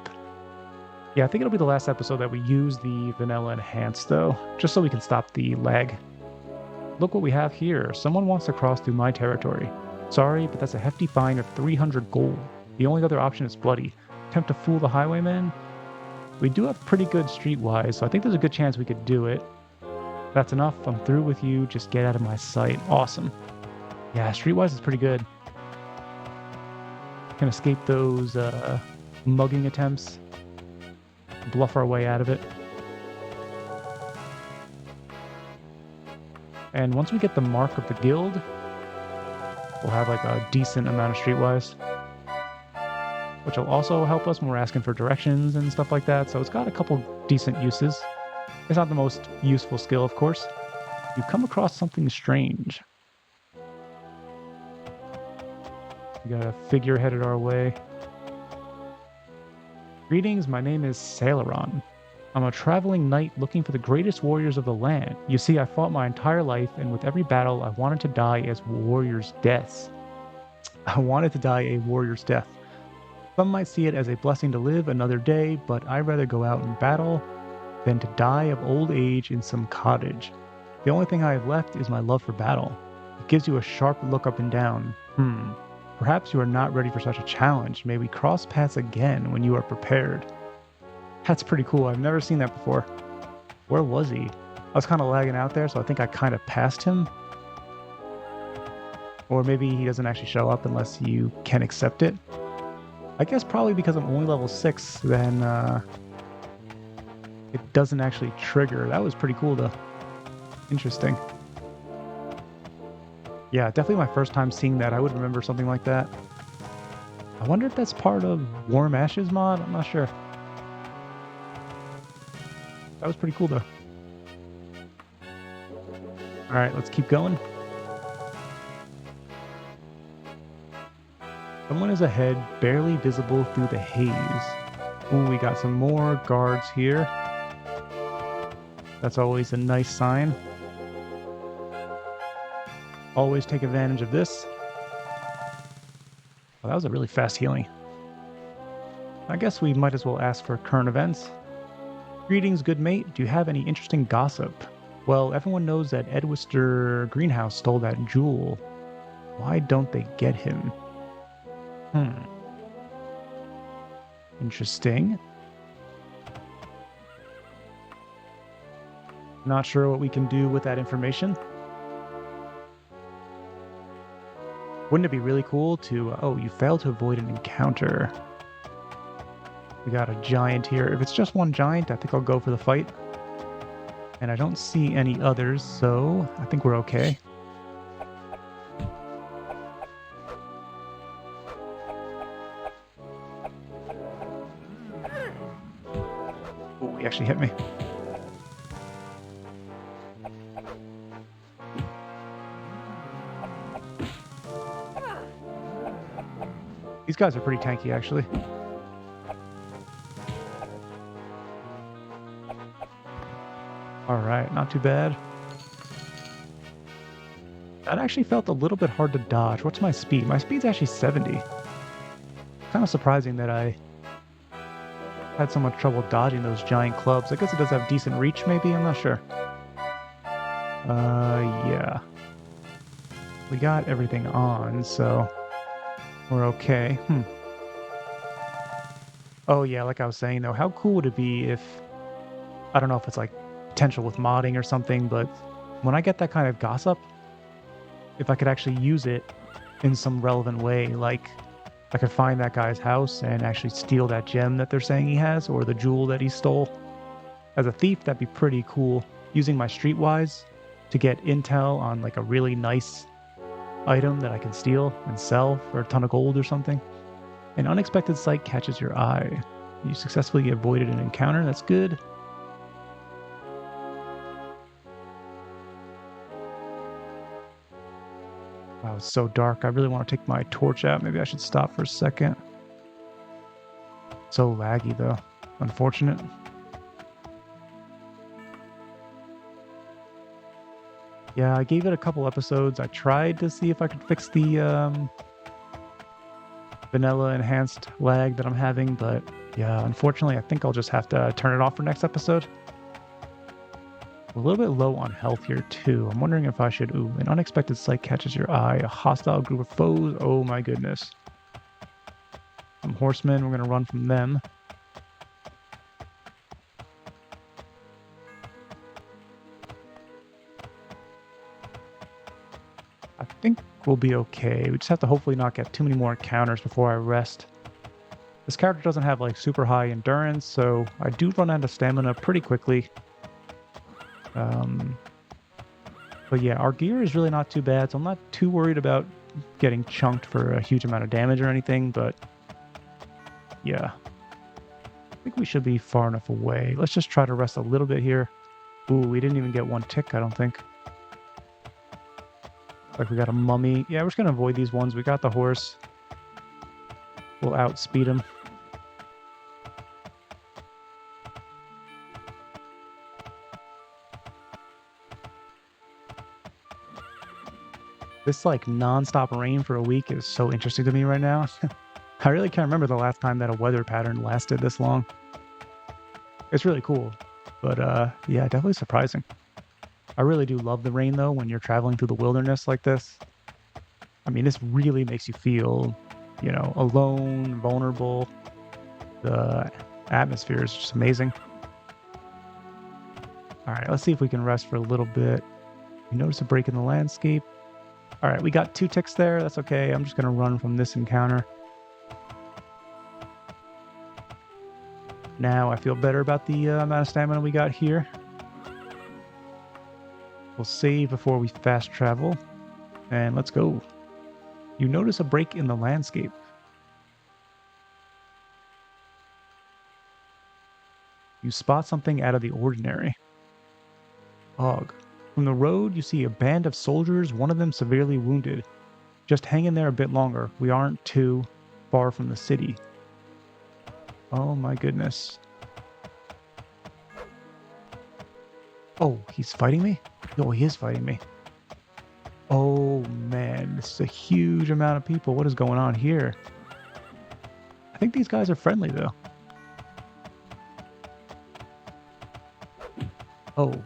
Yeah, I think it'll be the last episode that we use the vanilla enhance though, just so we can stop the lag. Look what we have here. Someone wants to cross through my territory. Sorry, but that's a hefty fine of 300 gold. The only other option is bloody. Attempt to fool the highwayman? We do have pretty good streetwise, so I think there's a good chance we could do it. That's enough. I'm through with you. Just get out of my sight. Awesome. Yeah, streetwise is pretty good. Can escape those mugging attempts. Bluff our way out of it. And once we get the mark of the guild, we'll have like a decent amount of streetwise, which will also help us when we're asking for directions and stuff like that. So it's got a couple decent uses. It's not the most useful skill, of course. You come across something strange. We got a figure headed our way. Greetings, my name is Sailoron. I'm a traveling knight looking for the greatest warriors of the land. You see, I fought my entire life, and with every battle, I wanted to die as warriors' deaths. I wanted to die a warrior's death. Some might see it as a blessing to live another day, but I'd rather go out in battle than to die of old age in some cottage. The only thing I have left is my love for battle. It gives you a sharp look up and down. Perhaps you are not ready for such a challenge. May we cross paths again when you are prepared. That's pretty cool. I've never seen that before. Where was he? I was kind of lagging out there, so I think I kind of passed him. Or maybe he doesn't actually show up unless you can accept it. I guess probably because I'm only level 6, then it doesn't actually trigger. That was pretty cool though. Interesting. Yeah, definitely my first time seeing that. I would remember something like that. I wonder if that's part of Warm Ashes mod? I'm not sure. That was pretty cool though. Alright, let's keep going. Someone is ahead, barely visible through the haze. Ooh, we got some more guards here. That's always a nice sign. Always take advantage of this. Well, that was a really fast healing. I guess we might as well ask for current events. Greetings, good mate. Do you have any interesting gossip? Well, everyone knows that Edwister Greenhouse stole that jewel. Why don't they get him? Interesting. Not sure what we can do with that information. Wouldn't it be really cool to... oh, you failed to avoid an encounter. We got a giant here. If it's just one giant, I think I'll go for the fight. And I don't see any others, so I think we're okay. actually hit me. These guys are pretty tanky, actually. All right, not too bad. That actually felt a little bit hard to dodge. What's my speed? My speed's actually 70. Kind of surprising that I had so much trouble dodging those giant clubs. I guess it does have decent reach, maybe? I'm not sure. Yeah. We got everything on, so we're okay. Oh, yeah, like I was saying, though, how cool would it be if... I don't know if it's, like, potential with modding or something, but when I get that kind of gossip, if I could actually use it in some relevant way, like I could find that guy's house and actually steal that gem that they're saying he has, or the jewel that he stole. As a thief, that'd be pretty cool. Using my streetwise to get intel on like a really nice item that I can steal and sell for a ton of gold or something. An unexpected sight catches your eye. You successfully avoided an encounter. That's good. Wow, it's so dark. I really want to take my torch out. Maybe I should stop for a second. So laggy, though. Unfortunate. Yeah, I gave it a couple episodes. I tried to see if I could fix the vanilla enhanced lag that I'm having, but yeah, unfortunately, I think I'll just have to turn it off for next episode. A little bit low on health here too. I'm wondering if I should... Ooh, an unexpected sight catches your eye. A hostile group of foes. Oh my goodness. Some horsemen. We're going to run from them. I think we'll be okay. We just have to hopefully not get too many more encounters before I rest. This character doesn't have like super high endurance, so I do run out of stamina pretty quickly. But yeah, our gear is really not too bad, so I'm not too worried about getting chunked for a huge amount of damage or anything, but yeah. I think we should be far enough away. Let's just try to rest a little bit here. Ooh, we didn't even get one tick, I don't think. Like we got a mummy. Yeah, we're just going to avoid these ones. We got the horse. We'll outspeed him. This like non-stop rain for a week is so interesting to me right now. I really can't remember the last time that a weather pattern lasted this long. It's really cool, but yeah, definitely surprising. I really do love the rain though when you're traveling through the wilderness like this. I mean, this really makes you feel, you know, alone, vulnerable. The atmosphere is just amazing. All right, let's see if we can rest for a little bit. You notice a break in the landscape. All right, we got 2 ticks there. That's okay. I'm just going to run from this encounter. Now I feel better about the amount of stamina we got here. We'll save before we fast travel. And let's go. You notice a break in the landscape. You spot something out of the ordinary. Og. From the road, you see a band of soldiers, one of them severely wounded. Just hang in there a bit longer. We aren't too far from the city. Oh my goodness. Oh, he's fighting me? Oh, he is fighting me. Oh man, this is a huge amount of people. What is going on here? I think these guys are friendly though. Oh.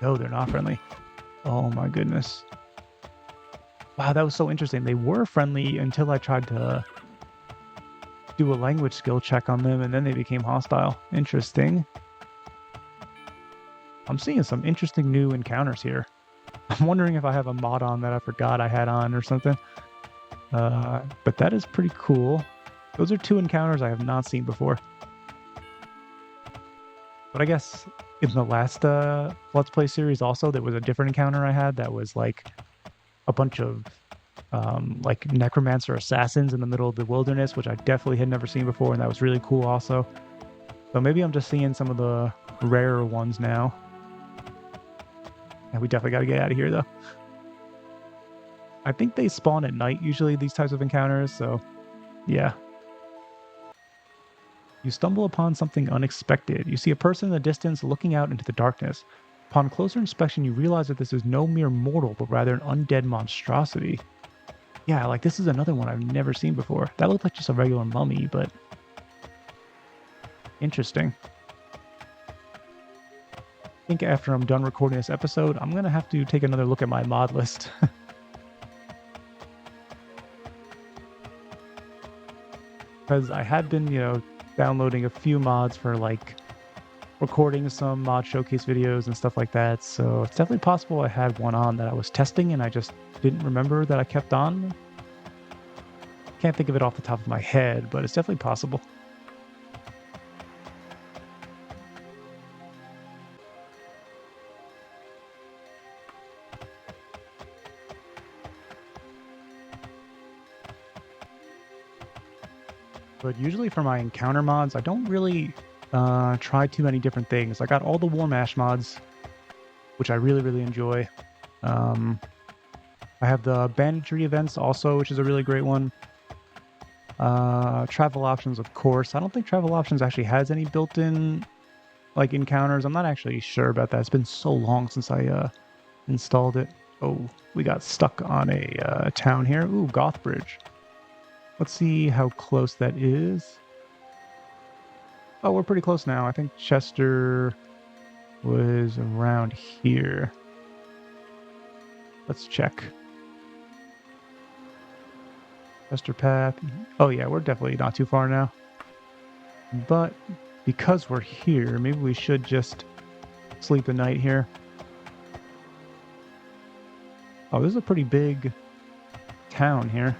No, they're not friendly. Oh my goodness. Wow, that was so interesting. They were friendly until I tried to do a language skill check on them, and then they became hostile. Interesting. I'm seeing some interesting new encounters here. I'm wondering if I have a mod on that I forgot I had on or something. But that is pretty cool. Those are 2 encounters I have not seen before. But I guess in the last Let's Play series also, there was a different encounter I had that was like a bunch of like necromancer assassins in the middle of the wilderness, which I definitely had never seen before, and that was really cool also. So maybe I'm just seeing some of the rarer ones now. And we definitely got to get out of here, though. I think they spawn at night, usually, these types of encounters, so yeah. You stumble upon something unexpected. You see a person in the distance looking out into the darkness. Upon closer inspection, you realize that this is no mere mortal, but rather an undead monstrosity. Yeah, like this is another one I've never seen before. That looked like just a regular mummy, but interesting. I think after I'm done recording this episode, I'm going to have to take another look at my mod list. Because I had been, downloading a few mods for like recording some mod showcase videos and stuff like that. So it's definitely possible I had one on that I was testing and I just didn't remember that I kept on. Can't think of it off the top of my head, but it's definitely possible. But usually for my encounter mods, I don't really try too many different things. I got all the War Mash mods, which I really, really enjoy. I have the banditry events also, which is a really great one. Travel options, of course. I don't think travel options actually has any built-in like encounters. I'm not actually sure about that. It's been so long since I installed it. Oh, we got stuck on a town here. Ooh, Gothbridge. Let's see how close that is. Oh, we're pretty close now. I think Chester was around here. Let's check. Chester Path. Oh yeah, we're definitely not too far now. But because we're here, maybe we should just sleep the night here. Oh, this is a pretty big town here.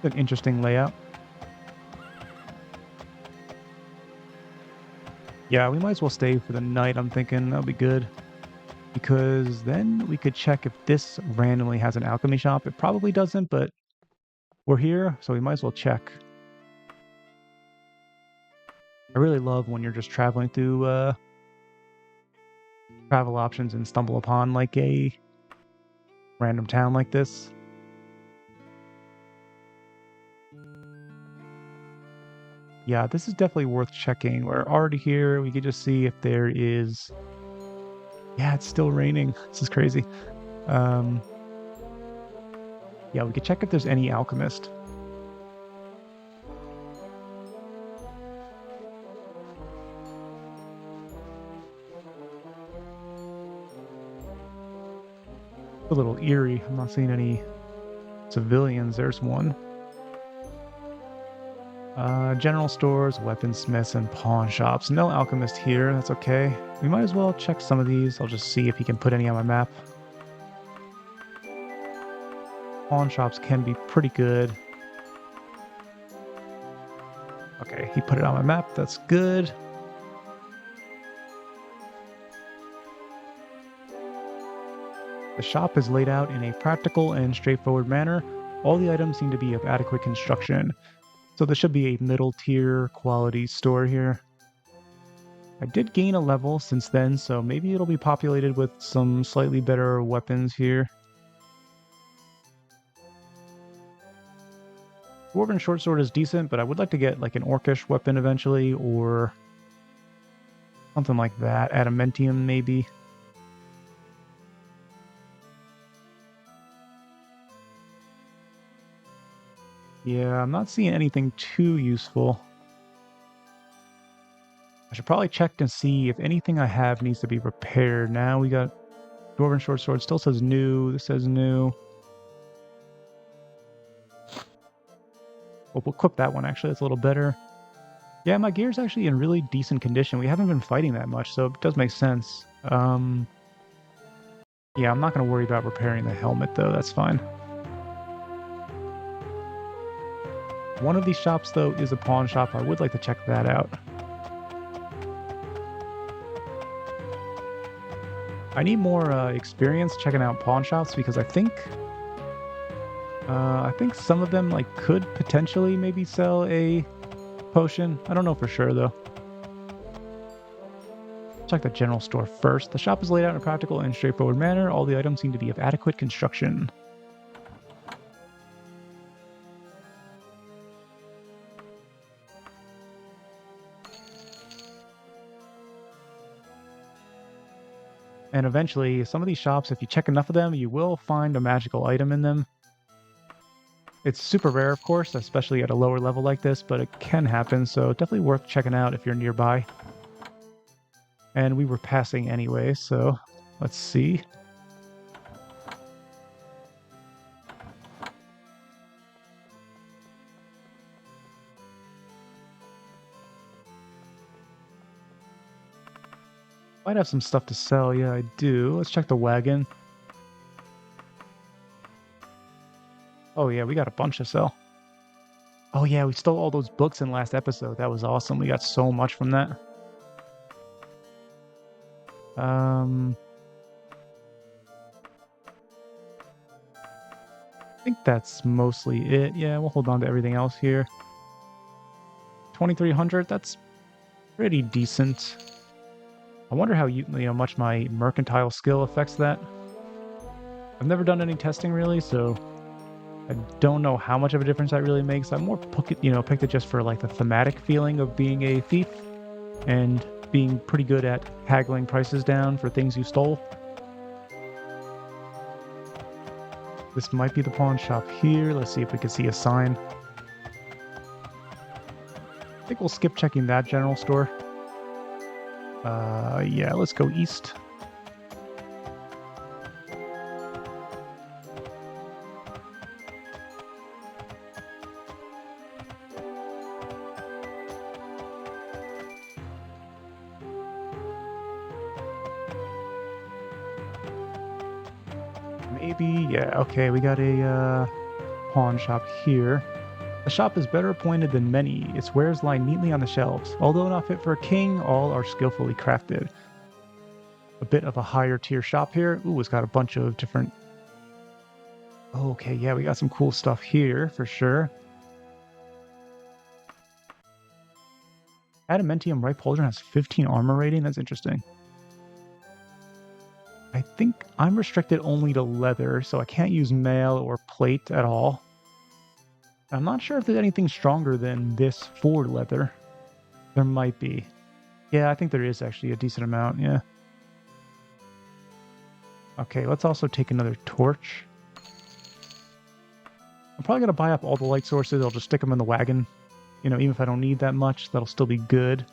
An interesting layout. Yeah, we might as well stay for the night, I'm thinking. That'll be good. Because then we could check if this randomly has an alchemy shop. It probably doesn't, but we're here, so we might as well check. I really love when you're just traveling through travel options and stumble upon like a random town like this. Yeah, this is definitely worth checking. We're already here. We could just see if there is... Yeah, it's still raining. This is crazy. Yeah, we could check if there's any alchemist. A little eerie. I'm not seeing any civilians. There's one. General stores, weaponsmiths, and pawn shops. No alchemist here. That's okay. We might as well check some of these. I'll just see if he can put any on my map. Pawn shops can be pretty good. Okay, he put it on my map. That's good. The shop is laid out in a practical and straightforward manner. All the items seem to be of adequate construction. So this should be a middle tier quality store here. I did gain a level since then, so maybe it'll be populated with some slightly better weapons here. Dwarven shortsword is decent, but I would like to get like an orcish weapon eventually, or something like that. Adamantium, maybe. Yeah, I'm not seeing anything too useful. I should probably check to see if anything I have needs to be repaired. Now we got Dwarven shortsword. Still says new. This says new. Well, we'll equip that one, actually. That's a little better. Yeah, my gear's actually in really decent condition. We haven't been fighting that much, so it does make sense. Yeah, I'm not going to worry about repairing the helmet, though. That's fine. One of these shops, though, is a pawn shop. I would like to check that out. I need more experience checking out pawn shops because I think I think some of them like could potentially maybe sell a potion. I don't know for sure though. Check the general store first. The shop is laid out in a practical and straightforward manner. All the items seem to be of adequate construction. And eventually, some of these shops, if you check enough of them, you will find a magical item in them. It's super rare, of course, especially at a lower level like this, but it can happen, so definitely worth checking out if you're nearby. And we were passing anyway, so let's see. Might have some stuff to sell. Yeah, I do. Let's check the wagon. Oh yeah, we got a bunch to sell. Oh yeah, we stole all those books in last episode. That was awesome. We got so much from that. I think that's mostly it. Yeah, we'll hold on to everything else here. 2,300, that's pretty decent. I wonder how much my mercantile skill affects that. I've never done any testing really, so I don't know how much of a difference that really makes. I more picked it just for like the thematic feeling of being a thief and being pretty good at haggling prices down for things you stole. This might be the pawn shop here. Let's see if we can see a sign. I think we'll skip checking that general store. Yeah, let's go east. Maybe, yeah, okay, we got a pawn shop here. The shop is better appointed than many. Its wares lie neatly on the shelves. Although not fit for a king, all are skillfully crafted. A bit of a higher tier shop here. Ooh, it's got a bunch of different... Okay, yeah, we got some cool stuff here for sure. Adamantium right pauldron has 15 armor rating. That's interesting. I think I'm restricted only to leather, so I can't use mail or plate at all. I'm not sure if there's anything stronger than this for leather. There might be. Yeah, I think there is actually a decent amount, yeah. Okay, let's also take another torch. I'm probably going to buy up all the light sources. I'll just stick them in the wagon. Even if I don't need that much, that'll still be good.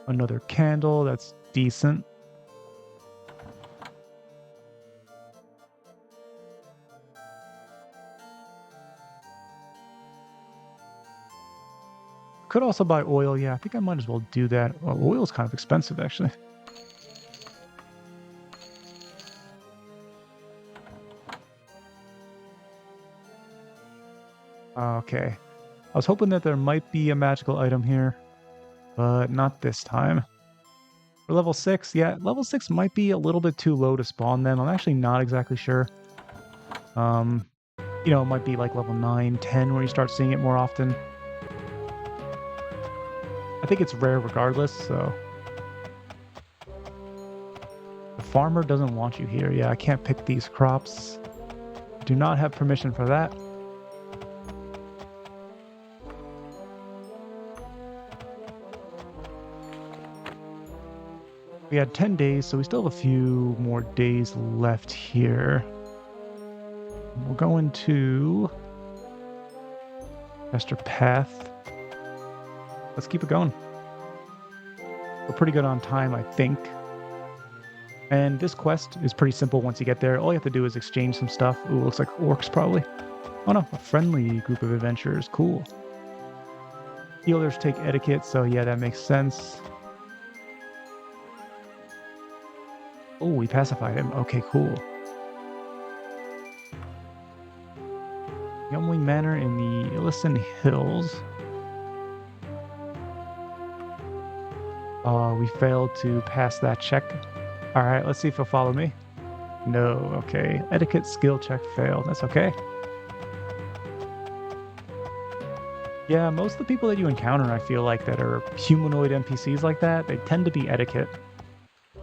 Another candle, that's decent. Could also buy oil. Yeah, I think I might as well do that. Well, oil is kind of expensive, actually. Okay. I was hoping that there might be a magical item here, but not this time. For level 6, yeah, level 6 might be a little bit too low to spawn them. I'm actually not exactly sure. It might be like level 9, 10 where you start seeing it more often. I think it's rare regardless, so... The farmer doesn't want you here. Yeah, I can't pick these crops. Do not have permission for that. We had 10 days, so we still have a few more days left here. We're going to Master Path. Let's keep it going. We're pretty good on time, I think. And this quest is pretty simple once you get there. All you have to do is exchange some stuff. Ooh, looks like orcs probably. Oh no, a friendly group of adventurers. Cool. Healers take etiquette, so yeah, that makes sense. Oh, we pacified him. Okay, cool. Yumwing Manor in the Illison Hills. We failed to pass that check. All right, let's see if he'll follow me. No, okay. Etiquette skill check failed. That's okay. Yeah, most of the people that you encounter, I feel like, that are humanoid NPCs like that, they tend to be etiquette.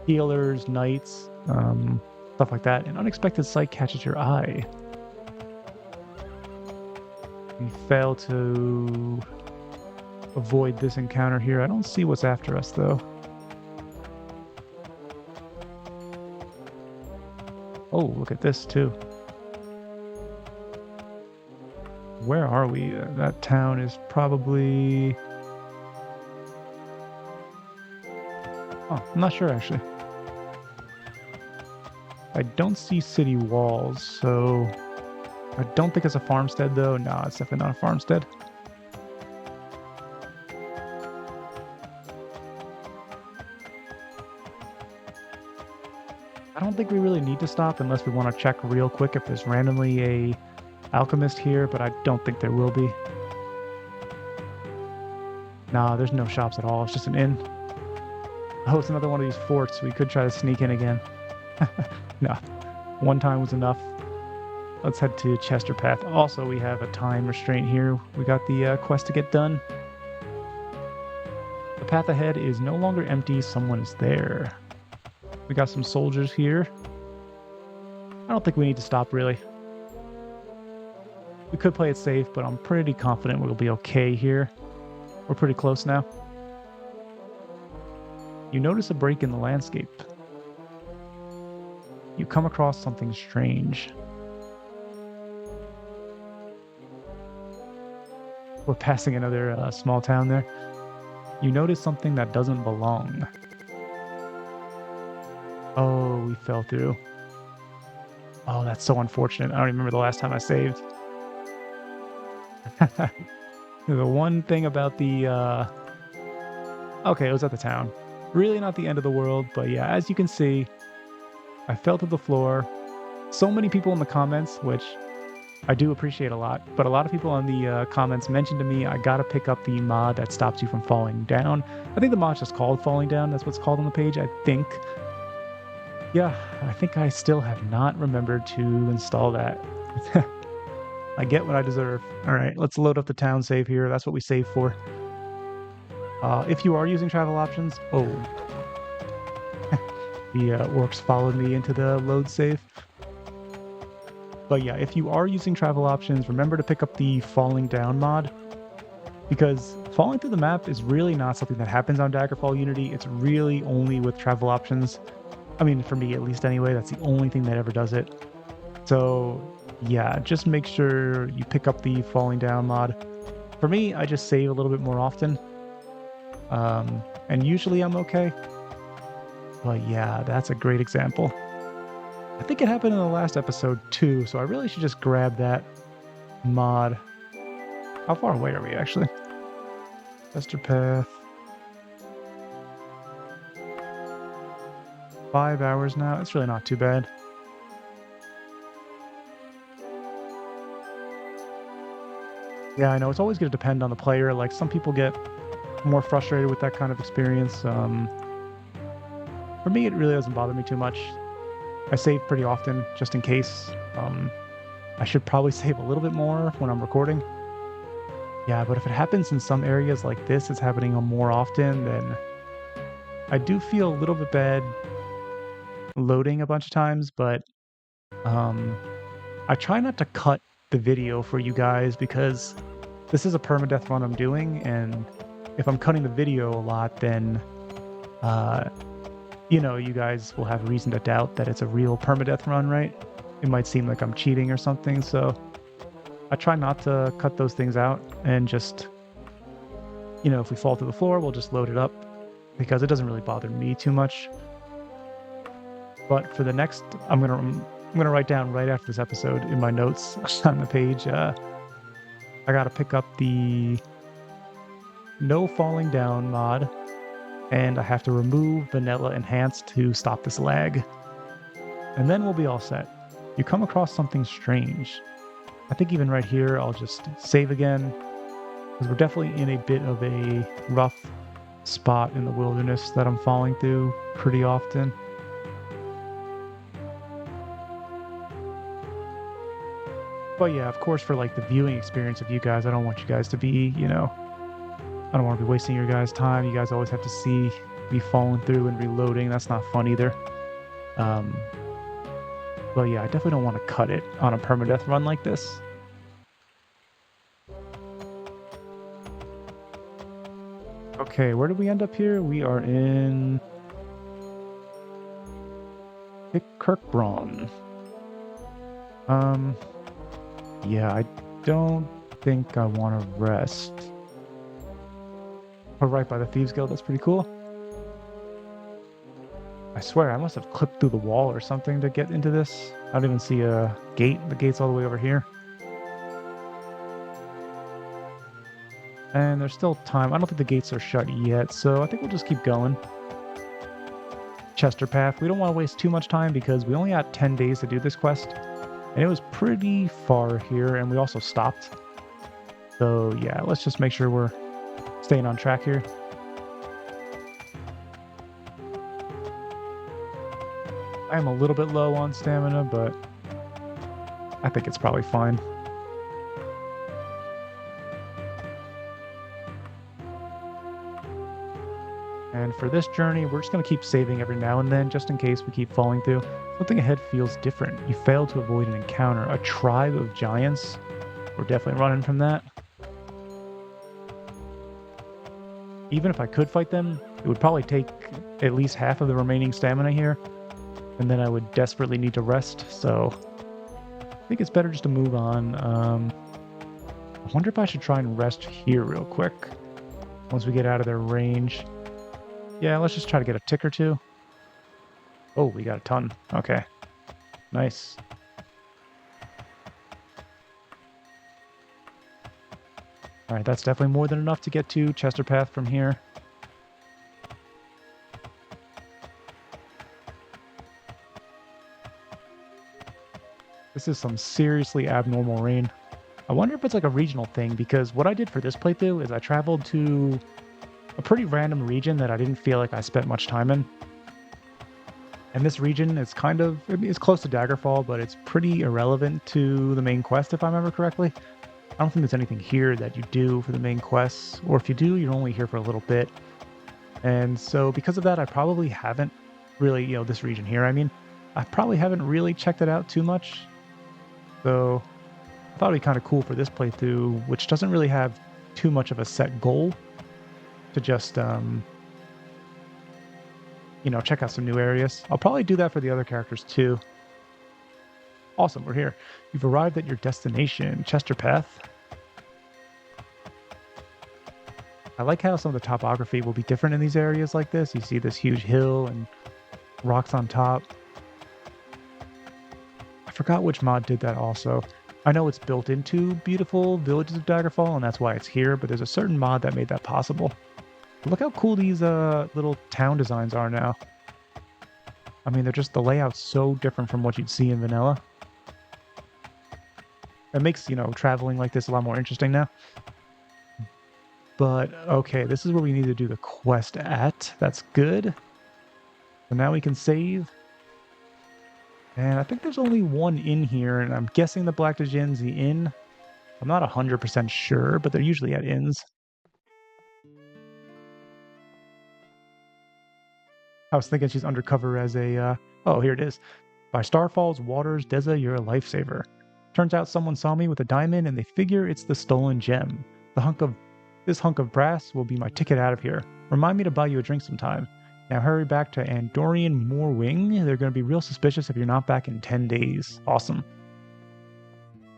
Healers, knights, stuff like that. An unexpected sight catches your eye. We fail to avoid this encounter here. I don't see what's after us, though. Oh, look at this, too. Where are we? That town is probably... Oh, I'm not sure, actually. I don't see city walls, so... I don't think it's a farmstead, though. No, it's definitely not a farmstead. I don't think we really need to stop unless we want to check real quick if there's randomly a alchemist here, but I don't think there will be. Nah, there's no shops at all. It's just an inn. Oh, it's another one of these forts. We could try to sneak in again. No, one time was enough. Let's head to Chester Path. Also, we have a time restraint here. We got the quest to get done. The path ahead is no longer empty. Someone is there. We got some soldiers here. I don't think we need to stop, really. We could play it safe, but I'm pretty confident we'll be okay here. We're pretty close now. You notice a break in the landscape. You come across something strange. We're passing another small town there. You notice something that doesn't belong. Oh, we fell through. Oh, that's so unfortunate. I don't even remember the last time I saved. The one thing about the... Okay, it was at the town. Really not the end of the world, but yeah, as you can see, I fell to the floor. So many people in the comments, which I do appreciate a lot, but a lot of people in the comments mentioned to me I gotta pick up the mod that stops you from falling down. I think the mod's just called Falling Down. That's what's called on the page, I think. Yeah, I think I still have not remembered to install that. I get what I deserve. All right, let's load up the town save here. That's what we save for. If you are using travel options... Oh. The orcs followed me into the load save. But yeah, if you are using travel options, remember to pick up the Falling Down mod. Because falling through the map is really not something that happens on Daggerfall Unity. It's really only with travel options. I mean, for me at least anyway, that's the only thing that ever does it. So yeah, just make sure you pick up the Falling Down mod. For me, I just save a little bit more often. And usually I'm okay. But yeah, that's a great example. I think it happened in the last episode too, so I really should just grab that mod. How far away are we actually? Chester Path. 5 hours now. It's really not too bad. Yeah, I know. It's always going to depend on the player. Like, some people get more frustrated with that kind of experience. For me, it really doesn't bother me too much. I save pretty often, just in case. I should probably save a little bit more when I'm recording. Yeah, but if it happens in some areas like this, it's happening more often, then I do feel a little bit bad loading a bunch of times, but I try not to cut the video for you guys because this is a permadeath run I'm doing, and if I'm cutting the video a lot, then you know, you guys will have reason to doubt that it's a real permadeath run, right? It might seem like I'm cheating or something, so I try not to cut those things out and just, you know, if we fall to the floor, we'll just load it up because it doesn't really bother me too much. But for the next, I'm gonna write down right after this episode in my notes on the page. I gotta pick up the No Falling Down mod, and I have to remove Vanilla Enhanced to stop this lag. And then we'll be all set. You come across something strange. I think even right here, I'll just save again, because we're definitely in a bit of a rough spot in the wilderness that I'm falling through pretty often. But yeah, of course, for like the viewing experience of you guys, I don't want you guys to be, I don't want to be wasting your guys' time. You guys always have to see me falling through and reloading. That's not fun either. But yeah, I definitely don't want to cut it on a permadeath run like this. Okay, where did we end up here? We are in Kirkbraun. Yeah, I don't think I want to rest. We're right by the Thieves Guild. That's pretty cool. I swear, I must have clipped through the wall or something to get into this. I don't even see a gate. The gate's all the way over here. And there's still time. I don't think the gates are shut yet, so I think we'll just keep going. Chester Path. We don't want to waste too much time because we only got 10 days to do this quest. And it was pretty far here, and we also stopped. So yeah, let's just make sure we're staying on track here. I am a little bit low on stamina, but I think it's probably fine. And for this journey, we're just going to keep saving every now and then, just in case we keep falling through. Something ahead feels different. You failed to avoid an encounter. A tribe of giants? We're definitely running from that. Even if I could fight them, it would probably take at least half of the remaining stamina here. And then I would desperately need to rest, so I think it's better just to move on. I wonder if I should try and rest here real quick once we get out of their range. Yeah, let's just try to get a tick or two. Oh, we got a ton. Okay. Nice. Alright, that's definitely more than enough to get to Chester Path from here. This is some seriously abnormal rain. I wonder if it's like a regional thing, because what I did for this playthrough is I traveled to a pretty random region that I didn't feel like I spent much time in. And this region is it's close to Daggerfall, but it's pretty irrelevant to the main quest, if I remember correctly. I don't think there's anything here that you do for the main quests, or if you do, you're only here for a little bit. And so because of that, I probably haven't really, this region here, I probably haven't really checked it out too much. So I thought it'd be kind of cool for this playthrough, which doesn't really have too much of a set goal, to just, check out some new areas. I'll probably do that for the other characters too. Awesome, we're here. You've arrived at your destination, Chester Path. I like how some of the topography will be different in these areas like this. You see this huge hill and rocks on top. I forgot which mod did that also. I know it's built into beautiful Villages of Daggerfall, and that's why it's here, but there's a certain mod that made that possible. Look how cool these little town designs are now. They're just, the layout's so different from what you'd see in vanilla. It makes, traveling like this a lot more interesting now. But, okay, this is where we need to do the quest at. That's good. So now we can save. And I think there's only one inn here, and I'm guessing the Black Djin's the inn. I'm not 100% sure, but they're usually at inns. I was thinking she's undercover as a, oh, here it is. By Starfall's waters, Deza, you're a lifesaver. Turns out someone saw me with a diamond and they figure it's the stolen gem. This hunk of brass will be my ticket out of here. Remind me to buy you a drink sometime. Now hurry back to Andorian Moorwing. They're going to be real suspicious if you're not back in 10 days. Awesome.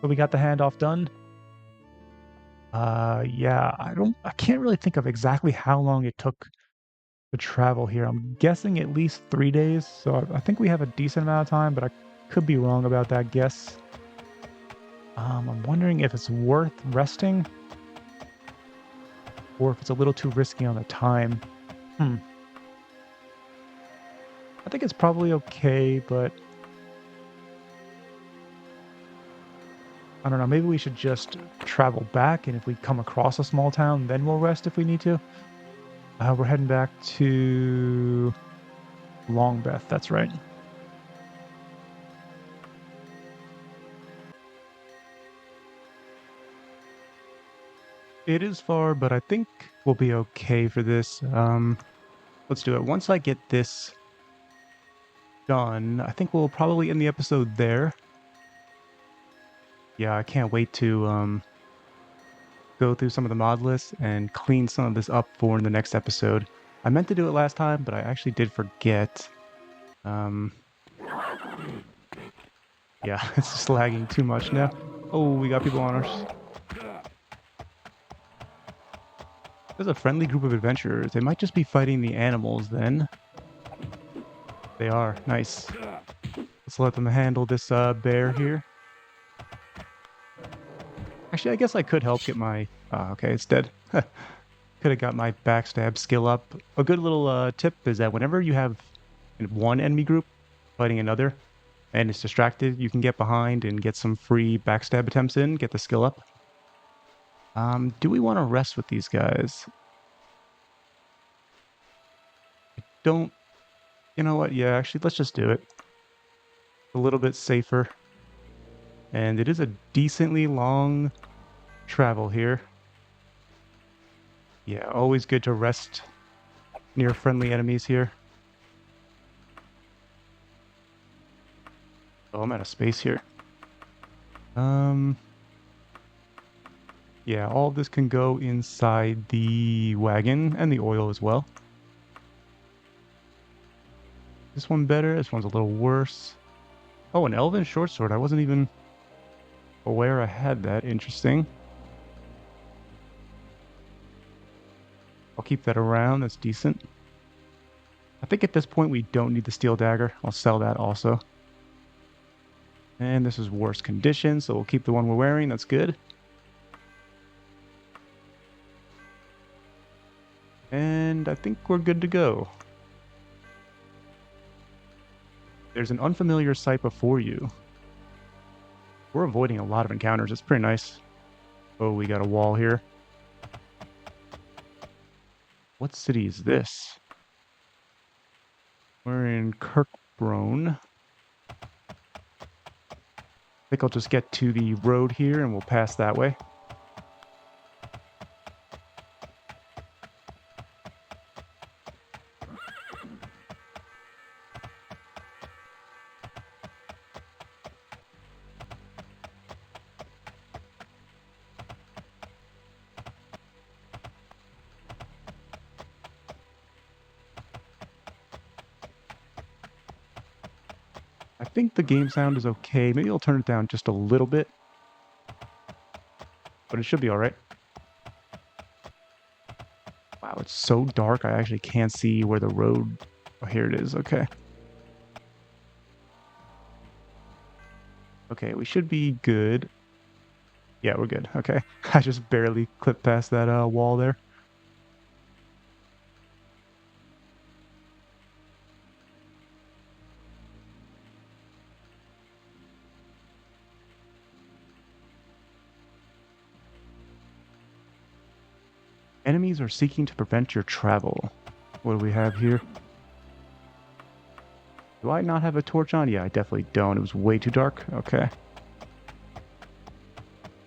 So we got the handoff done. Yeah, I can't really think of exactly how long it took to travel here. I'm guessing at least 3 days, so I think we have a decent amount of time, but I could be wrong about that guess. I'm wondering if it's worth resting, or if it's a little too risky on the time. I think it's probably okay, but I don't know, maybe we should just travel back, and if we come across a small town, then we'll rest if we need to. We're heading back to Longbeth, that's right. It is far, but I think we'll be okay for this. Let's do it. Once I get this done, I think we'll probably end the episode there. Yeah, I can't wait to go through some of the mod lists and clean some of this up for in the next episode. I meant to do it last time, but I actually did forget. Um, yeah, it's just lagging too much now. Oh, we got people on us. There's a friendly group of adventurers. They might just be fighting the animals then. They are. Nice. Let's let them handle this bear here. Actually, I guess I could help get my... okay, it's dead. Could have got my backstab skill up. A good little tip is that whenever you have one enemy group fighting another and it's distracted, you can get behind and get some free backstab attempts in, get the skill up. Do we want to rest with these guys? Don't... You know what? Yeah, actually, let's just do it. A little bit safer. And it is a decently long travel here. Yeah, always good to rest near friendly enemies here. Oh, I'm out of space here. Yeah, all of this can go inside the wagon and the oil as well. This one better, this one's a little worse. Oh, an elven short sword. I wasn't even aware I had that. Interesting. I'll keep that around, that's decent. I think at this point we don't need the steel dagger. I'll sell that also. And this is worse condition, so we'll keep the one we're wearing, that's good. And I think we're good to go. There's an unfamiliar sight before you. We're avoiding a lot of encounters, it's pretty nice. Oh, we got a wall here. What city is this? We're in Kirkbrone. I think I'll just get to the road here and we'll pass that way. I think the game sound is okay. Maybe I'll turn it down just a little bit. But it should be alright. Wow, it's so dark I actually can't see where the road... Oh, here it is. Okay. Okay, we should be good. Yeah, we're good. Okay. I just barely clipped past that wall there. Enemies are seeking to prevent your travel. What do we have here? Do I not have a torch on? Yeah, I definitely don't. It was way too dark. Okay.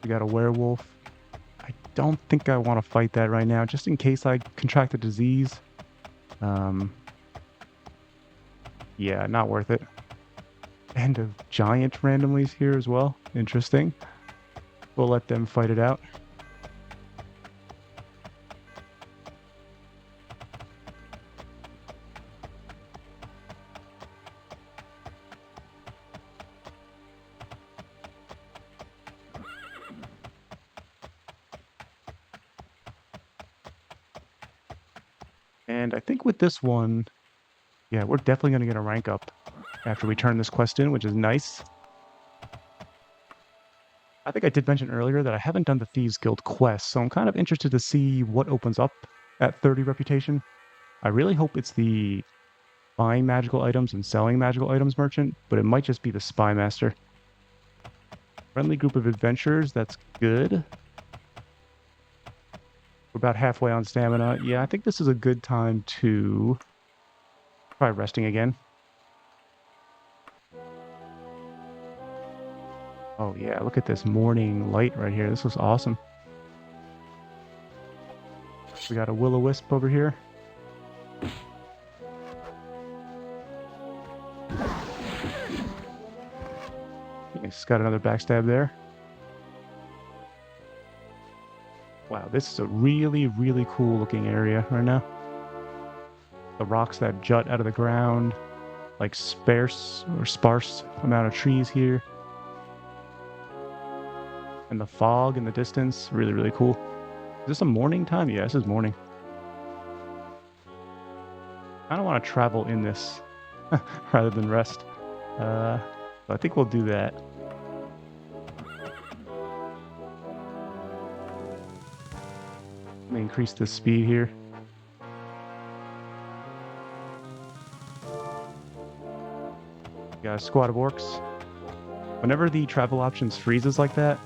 We got a werewolf. I don't think I want to fight that right now, just in case I contract a disease. Yeah, not worth it. And a giant randomly's here as well. Interesting. We'll let them fight it out. And I think with this one, yeah, we're definitely going to get a rank up after we turn this quest in, which is nice. I think I did mention earlier that I haven't done the Thieves Guild quest, so I'm kind of interested to see what opens up at 30 reputation. I really hope it's the buying magical items and selling magical items merchant, but it might just be the spy master. Friendly group of adventurers, that's good. We're about halfway on stamina. Yeah, I think this is a good time to try resting again. Oh yeah, look at this morning light right here. This was awesome. We got a will-o-wisp over here. He's got another backstab there. Wow, this is a really, really cool looking area right now. The rocks that jut out of the ground, like sparse amount of trees here. And the fog in the distance, really, really cool. Is this a morning time? Yeah, this is morning. I don't want to travel in this rather than rest. So I think we'll do that. Let me increase the speed here. Got a squad of orcs. Whenever the travel options freezes like that,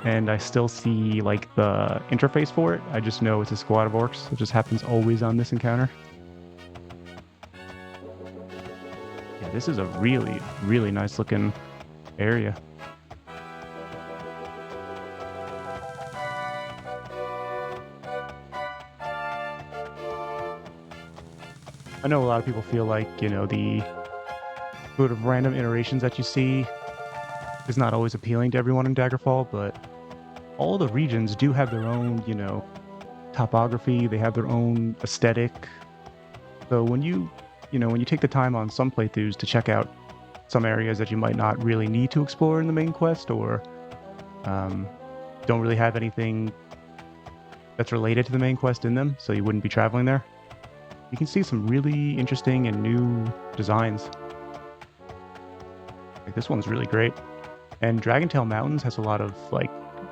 and I still see like the interface for it, I just know it's a squad of orcs. It just happens always on this encounter. Yeah, this is a really, really nice looking area. I know a lot of people feel like, you know, the sort of random iterations that you see is not always appealing to everyone in Daggerfall, but all the regions do have their own, you know, topography, they have their own aesthetic. So when you take the time on some playthroughs to check out some areas that you might not really need to explore in the main quest, or don't really have anything that's related to the main quest in them, so you wouldn't be traveling there, you can see some really interesting and new designs. Like this one's really great. And Dragontail Mountains has a lot of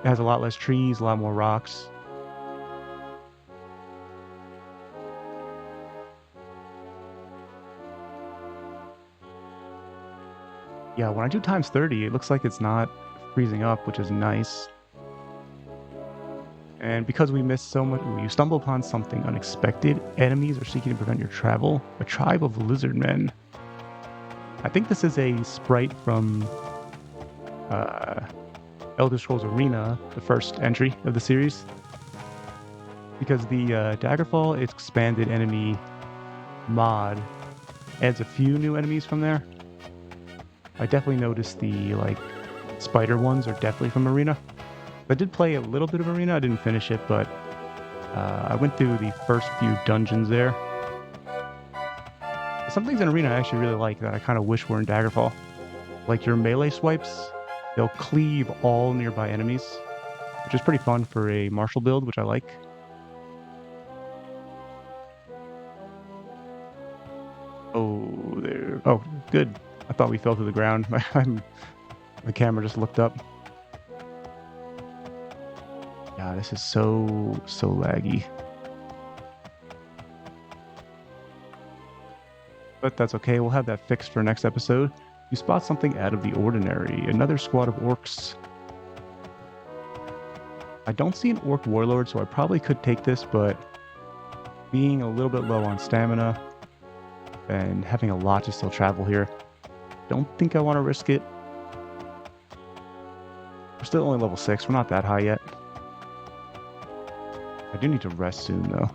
has a lot less trees, a lot more rocks. Yeah, when I do times 30, it looks like it's not freezing up, which is nice. And because we missed so much, you stumble upon something unexpected. Enemies are seeking to prevent your travel. A tribe of lizard men. I think this is a sprite from Elder Scrolls Arena, the first entry of the series. Because the Daggerfall expanded enemy mod adds a few new enemies from there. I definitely noticed the spider ones are definitely from Arena. I did play a little bit of Arena. I didn't finish it, but I went through the first few dungeons there. Some things in Arena I actually really like that I kind of wish were in Daggerfall. Like your melee swipes, they'll cleave all nearby enemies, which is pretty fun for a martial build, which I like. Oh, there. Oh, good. I thought we fell to the ground. My camera just looked up. Yeah, this is so laggy. But that's okay, we'll have that fixed for next episode. You spot something out of the ordinary. Another squad of orcs. I don't see an orc warlord, so I probably could take this, but being a little bit low on stamina and having a lot to still travel here, don't think I want to risk it. We're still only level 6, we're not that high yet. I do need to rest soon, though.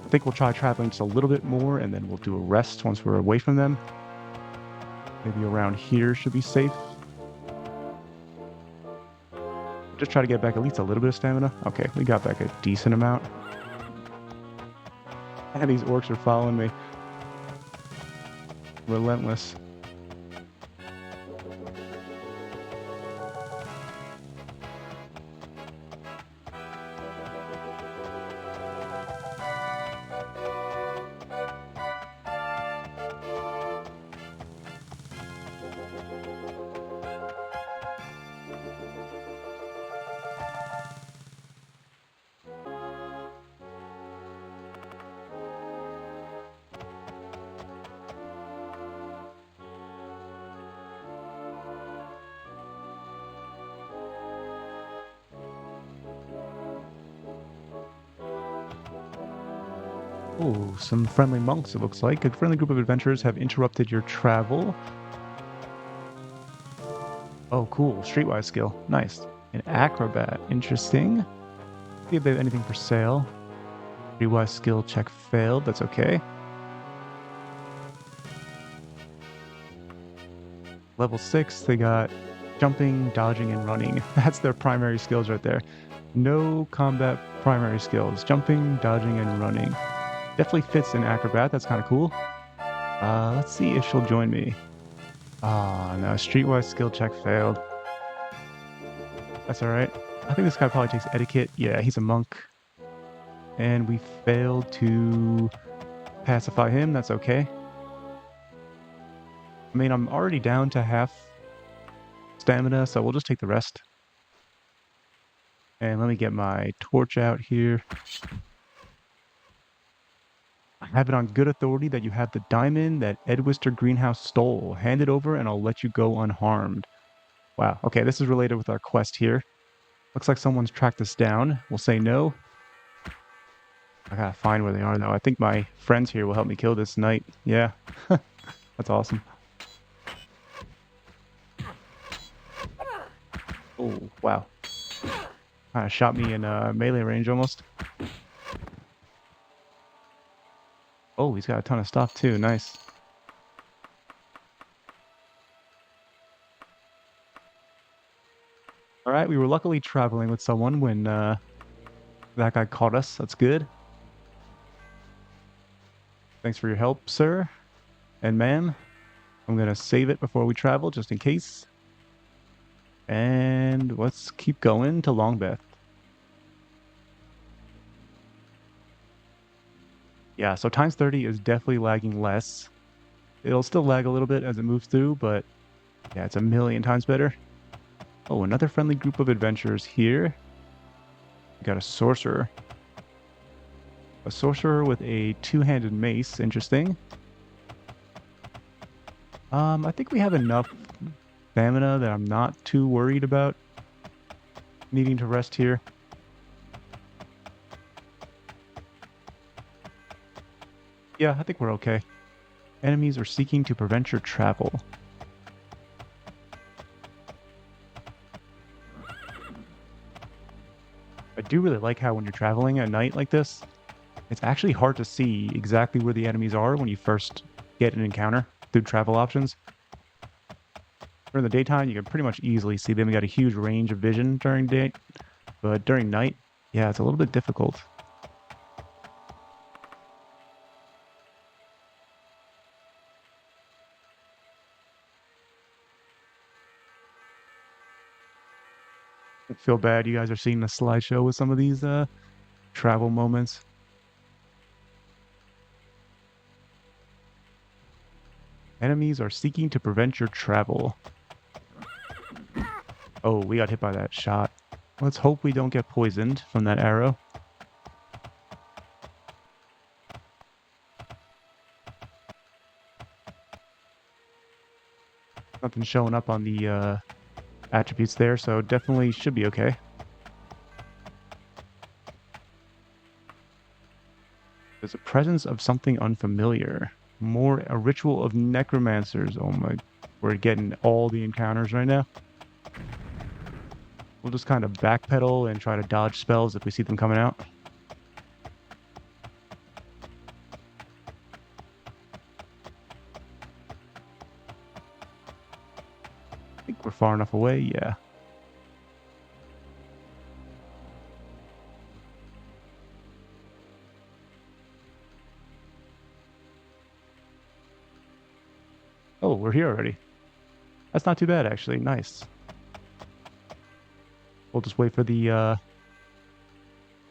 I think we'll try traveling just a little bit more, and then we'll do a rest once we're away from them. Maybe around here should be safe. Just try to get back at least a little bit of stamina. Okay, we got back a decent amount. And these orcs are following me. Relentless. Oh, some friendly monks, it looks like. A friendly group of adventurers have interrupted your travel. Oh, cool. Streetwise skill. Nice. An acrobat. Interesting. See if they have anything for sale. Rewise skill check failed. That's okay. Level 6, they got jumping, dodging, and running. That's their primary skills right there. No combat primary skills. Jumping, dodging, and running. Definitely fits in acrobat. That's kind of cool. Let's see if she'll join me. Ah, no. Streetwise skill check failed. That's alright. I think this guy probably takes etiquette. Yeah, he's a monk. And we failed to pacify him. That's okay. I mean, I'm already down to half stamina, so we'll just take the rest. And let me get my torch out here. I have it on good authority that you have the diamond that Edwister Greenhouse stole. Hand it over and I'll let you go unharmed. Wow, okay, this is related with our quest here. Looks like someone's tracked us down. We'll say no. I gotta find where they are, though. I think my friends here will help me kill this knight. Yeah, that's awesome. Oh, wow. Kind of shot me in melee range almost. Oh, he's got a ton of stuff too. Nice. All right, we were luckily traveling with someone when that guy caught us. That's good. Thanks for your help, sir and ma'am. I'm going to save it before we travel, just in case. And let's keep going to Longbeth. Yeah, so times 30 is definitely lagging less. It'll still lag a little bit as it moves through, but yeah, it's a million times better. Oh, another friendly group of adventurers here. We got a sorcerer. A sorcerer with a two-handed mace. Interesting. I think we have enough stamina that I'm not too worried about needing to rest here. Yeah, I think we're okay. Enemies are seeking to prevent your travel. I do really like how when you're traveling at night like this, it's actually hard to see exactly where the enemies are when you first get an encounter through travel options. During the daytime, you can pretty much easily see them. We got a huge range of vision during day, but during night, yeah, it's a little bit difficult. I feel bad you guys are seeing the slideshow with some of these travel moments. Enemies are seeking to prevent your travel. Oh, we got hit by that shot. Let's hope we don't get poisoned from that arrow. Nothing showing up on the attributes there, so definitely should be okay. There's a presence of something unfamiliar. More a ritual of necromancers. Oh my, we're getting all the encounters right now. We'll just kind of backpedal and try to dodge spells if we see them coming out. I think we're far enough away, yeah. Oh, we're here already. That's not too bad, actually. Nice. We'll just wait for the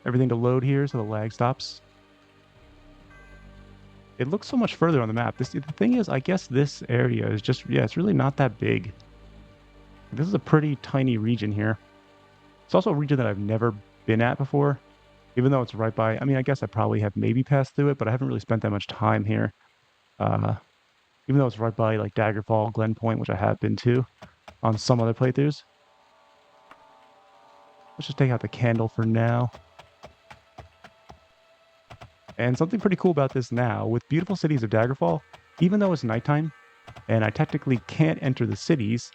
everything to load here so the lag stops. It looks so much further on the map. The thing is, I guess this area is just, yeah, it's really not that big. This is a pretty tiny region here. It's also a region that I've never been at before, even though it's right by, I mean, I guess I probably have maybe passed through it, but I haven't really spent that much time here. Even though it's right by like Daggerfall, Glen Point, which I have been to on some other playthroughs. Let's just take out the candle for now. And something pretty cool about this now, with Beautiful Cities of Daggerfall, even though it's nighttime, and I technically can't enter the cities,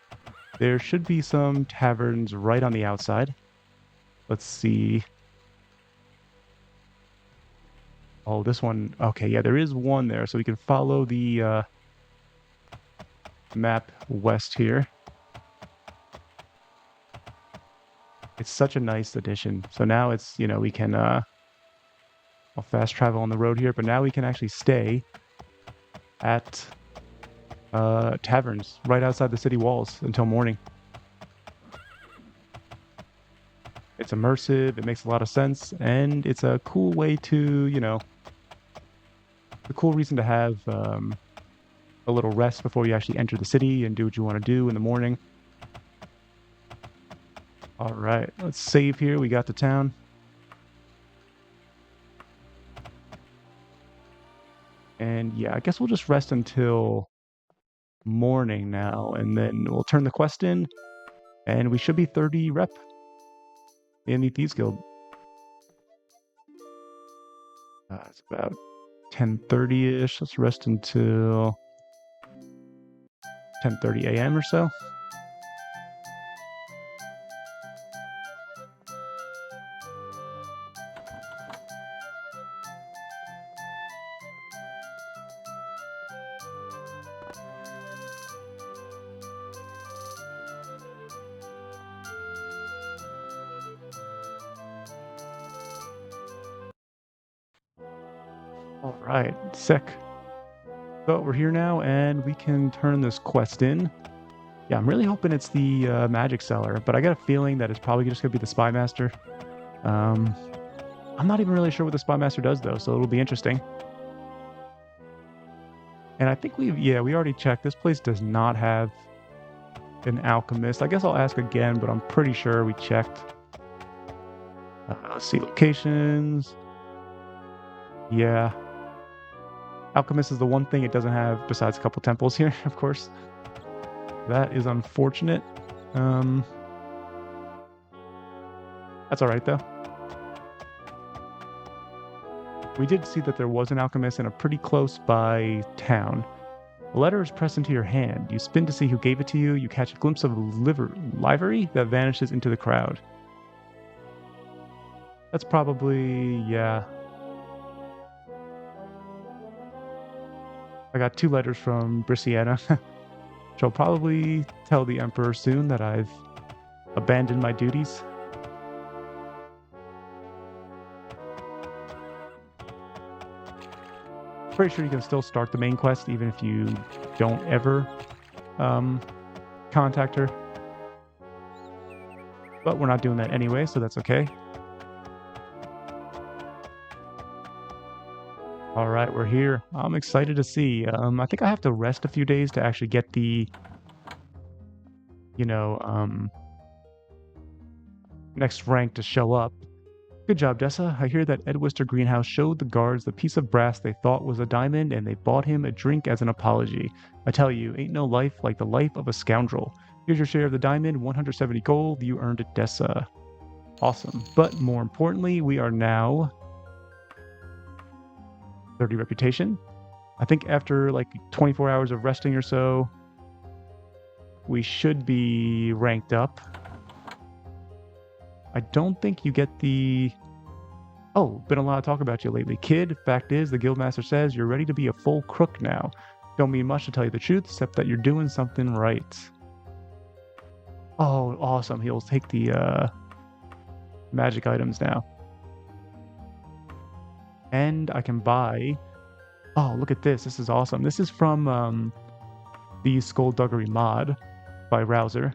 There should be some taverns right on the outside. Let's see. Oh, this one. Okay, yeah, there is one there. So we can follow the map west here. It's such a nice addition. So now it's, we can I'll fast travel on the road here, but now we can actually stay at taverns right outside the city walls until morning. It's immersive, it makes a lot of sense, and it's a cool way to, a cool reason to have a little rest before you actually enter the city and do what you want to do in the morning. All right, let's save here. We got to town. And yeah, I guess we'll just rest until morning now, and then we'll turn the quest in, and we should be 30 rep in the Thieves Guild. It's about 10:30-ish. Let's rest until 10:30 a.m. or so. All right, sick. So we're here now, and we can turn this quest in. Yeah, I'm really hoping it's the magic seller, but I got a feeling that it's probably just gonna be the spy master. I'm not even really sure what the spy master does though, so it'll be interesting. And I think we already checked. This place does not have an alchemist. I guess I'll ask again, but I'm pretty sure we checked. Let's see locations. Yeah. Alchemist is the one thing it doesn't have besides a couple temples here, of course. That is unfortunate. That's all right, though. We did see that there was an alchemist in a pretty close by town. A letter is pressed into your hand. You spin to see who gave it to you. You catch a glimpse of livery that vanishes into the crowd. That's probably, yeah. I got 2 letters from Brisciana. She'll probably tell the Emperor soon that I've abandoned my duties. Pretty sure you can still start the main quest even if you don't ever contact her. But we're not doing that anyway, so that's okay. All right, we're here. I'm excited to see. I think I have to rest a few days to actually get the, next rank to show up. Good job, Dessa. I hear that Edwister Greenhouse showed the guards the piece of brass they thought was a diamond, and they bought him a drink as an apology. I tell you, ain't no life like the life of a scoundrel. Here's your share of the diamond, 170 gold. You earned it, Dessa. Awesome. But more importantly, we are now 30 reputation. I think after like 24 hours of resting or so, we should be ranked up. I don't think you get the... Oh, been a lot of talk about you lately. Kid, fact is, the guildmaster says you're ready to be a full crook now. Don't mean much to tell you the truth, except that you're doing something right. Oh, awesome. He'll take the magic items now. And I can buy... Oh, look at this. This is awesome. This is from the Skullduggery mod by Rouser.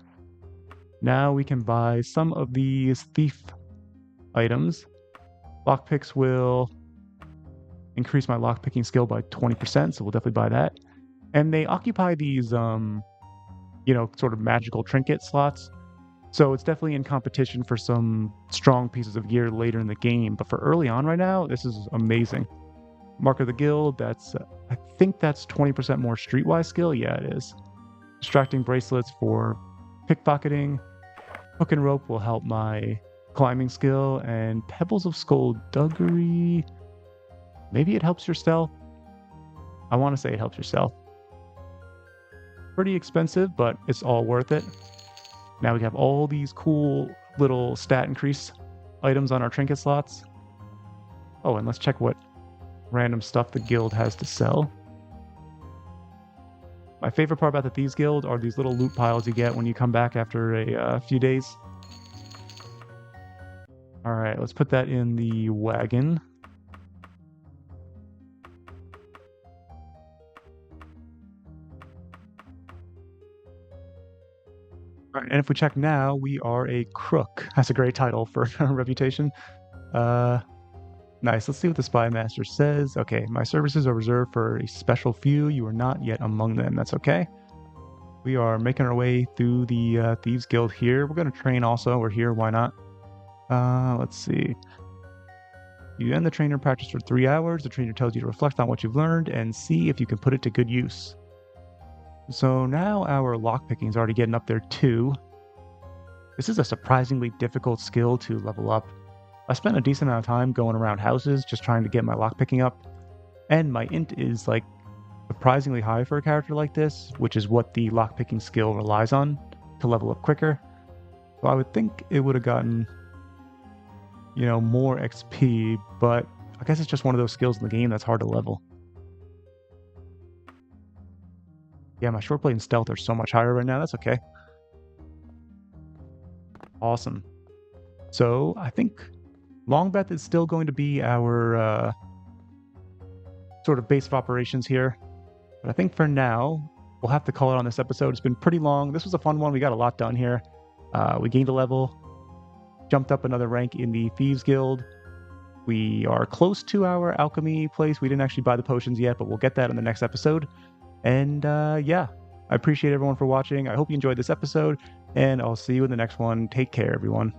Now we can buy some of these thief items. Lockpicks will increase my lockpicking skill by 20%, so we'll definitely buy that. And they occupy these, sort of magical trinket slots. So it's definitely in competition for some strong pieces of gear later in the game. But for early on right now, this is amazing. Mark of the Guild, that's, I think that's 20% more streetwise skill. Yeah, it is. Distracting bracelets for pickpocketing. Hook and rope will help my climbing skill. And pebbles of skullduggery, maybe it helps your stealth. I want to say it helps your stealth. Pretty expensive, but it's all worth it. Now we have all these cool little stat increase items on our trinket slots. Oh, and let's check what random stuff the guild has to sell. My favorite part about the Thieves Guild are these little loot piles you get when you come back after a few days. All right, let's put that in the wagon. All right, and if we check now, we are a crook. That's a great title for a reputation. Nice. Let's see what the Spy Master says. Okay, my services are reserved for a special few. You are not yet among them. That's okay. We are making our way through the Thieves Guild here. We're going to train also. We're here. Why not? Let's see. You end the trainer practice for 3 hours. The trainer tells you to reflect on what you've learned and see if you can put it to good use. So now our lockpicking is already getting up there too. This is a surprisingly difficult skill to level up. I spent a decent amount of time going around houses just trying to get my lockpicking up, and my int is like surprisingly high for a character like this, which is what the lockpicking skill relies on to level up quicker. So I would think it would have gotten, you know, more XP, but I guess it's just one of those skills in the game that's hard to level. Yeah, my short blade and stealth are so much higher right now. That's okay. Awesome. So I think Longbeth is still going to be our sort of base of operations here. But I think for now, we'll have to call it on this episode. It's been pretty long. This was a fun one. We got a lot done here. We gained a level, jumped up another rank in the Thieves Guild. We are close to our alchemy place. We didn't actually buy the potions yet, but we'll get that in the next episode. And yeah, I appreciate everyone for watching. I hope you enjoyed this episode, and I'll see you in the next one. Take care, everyone.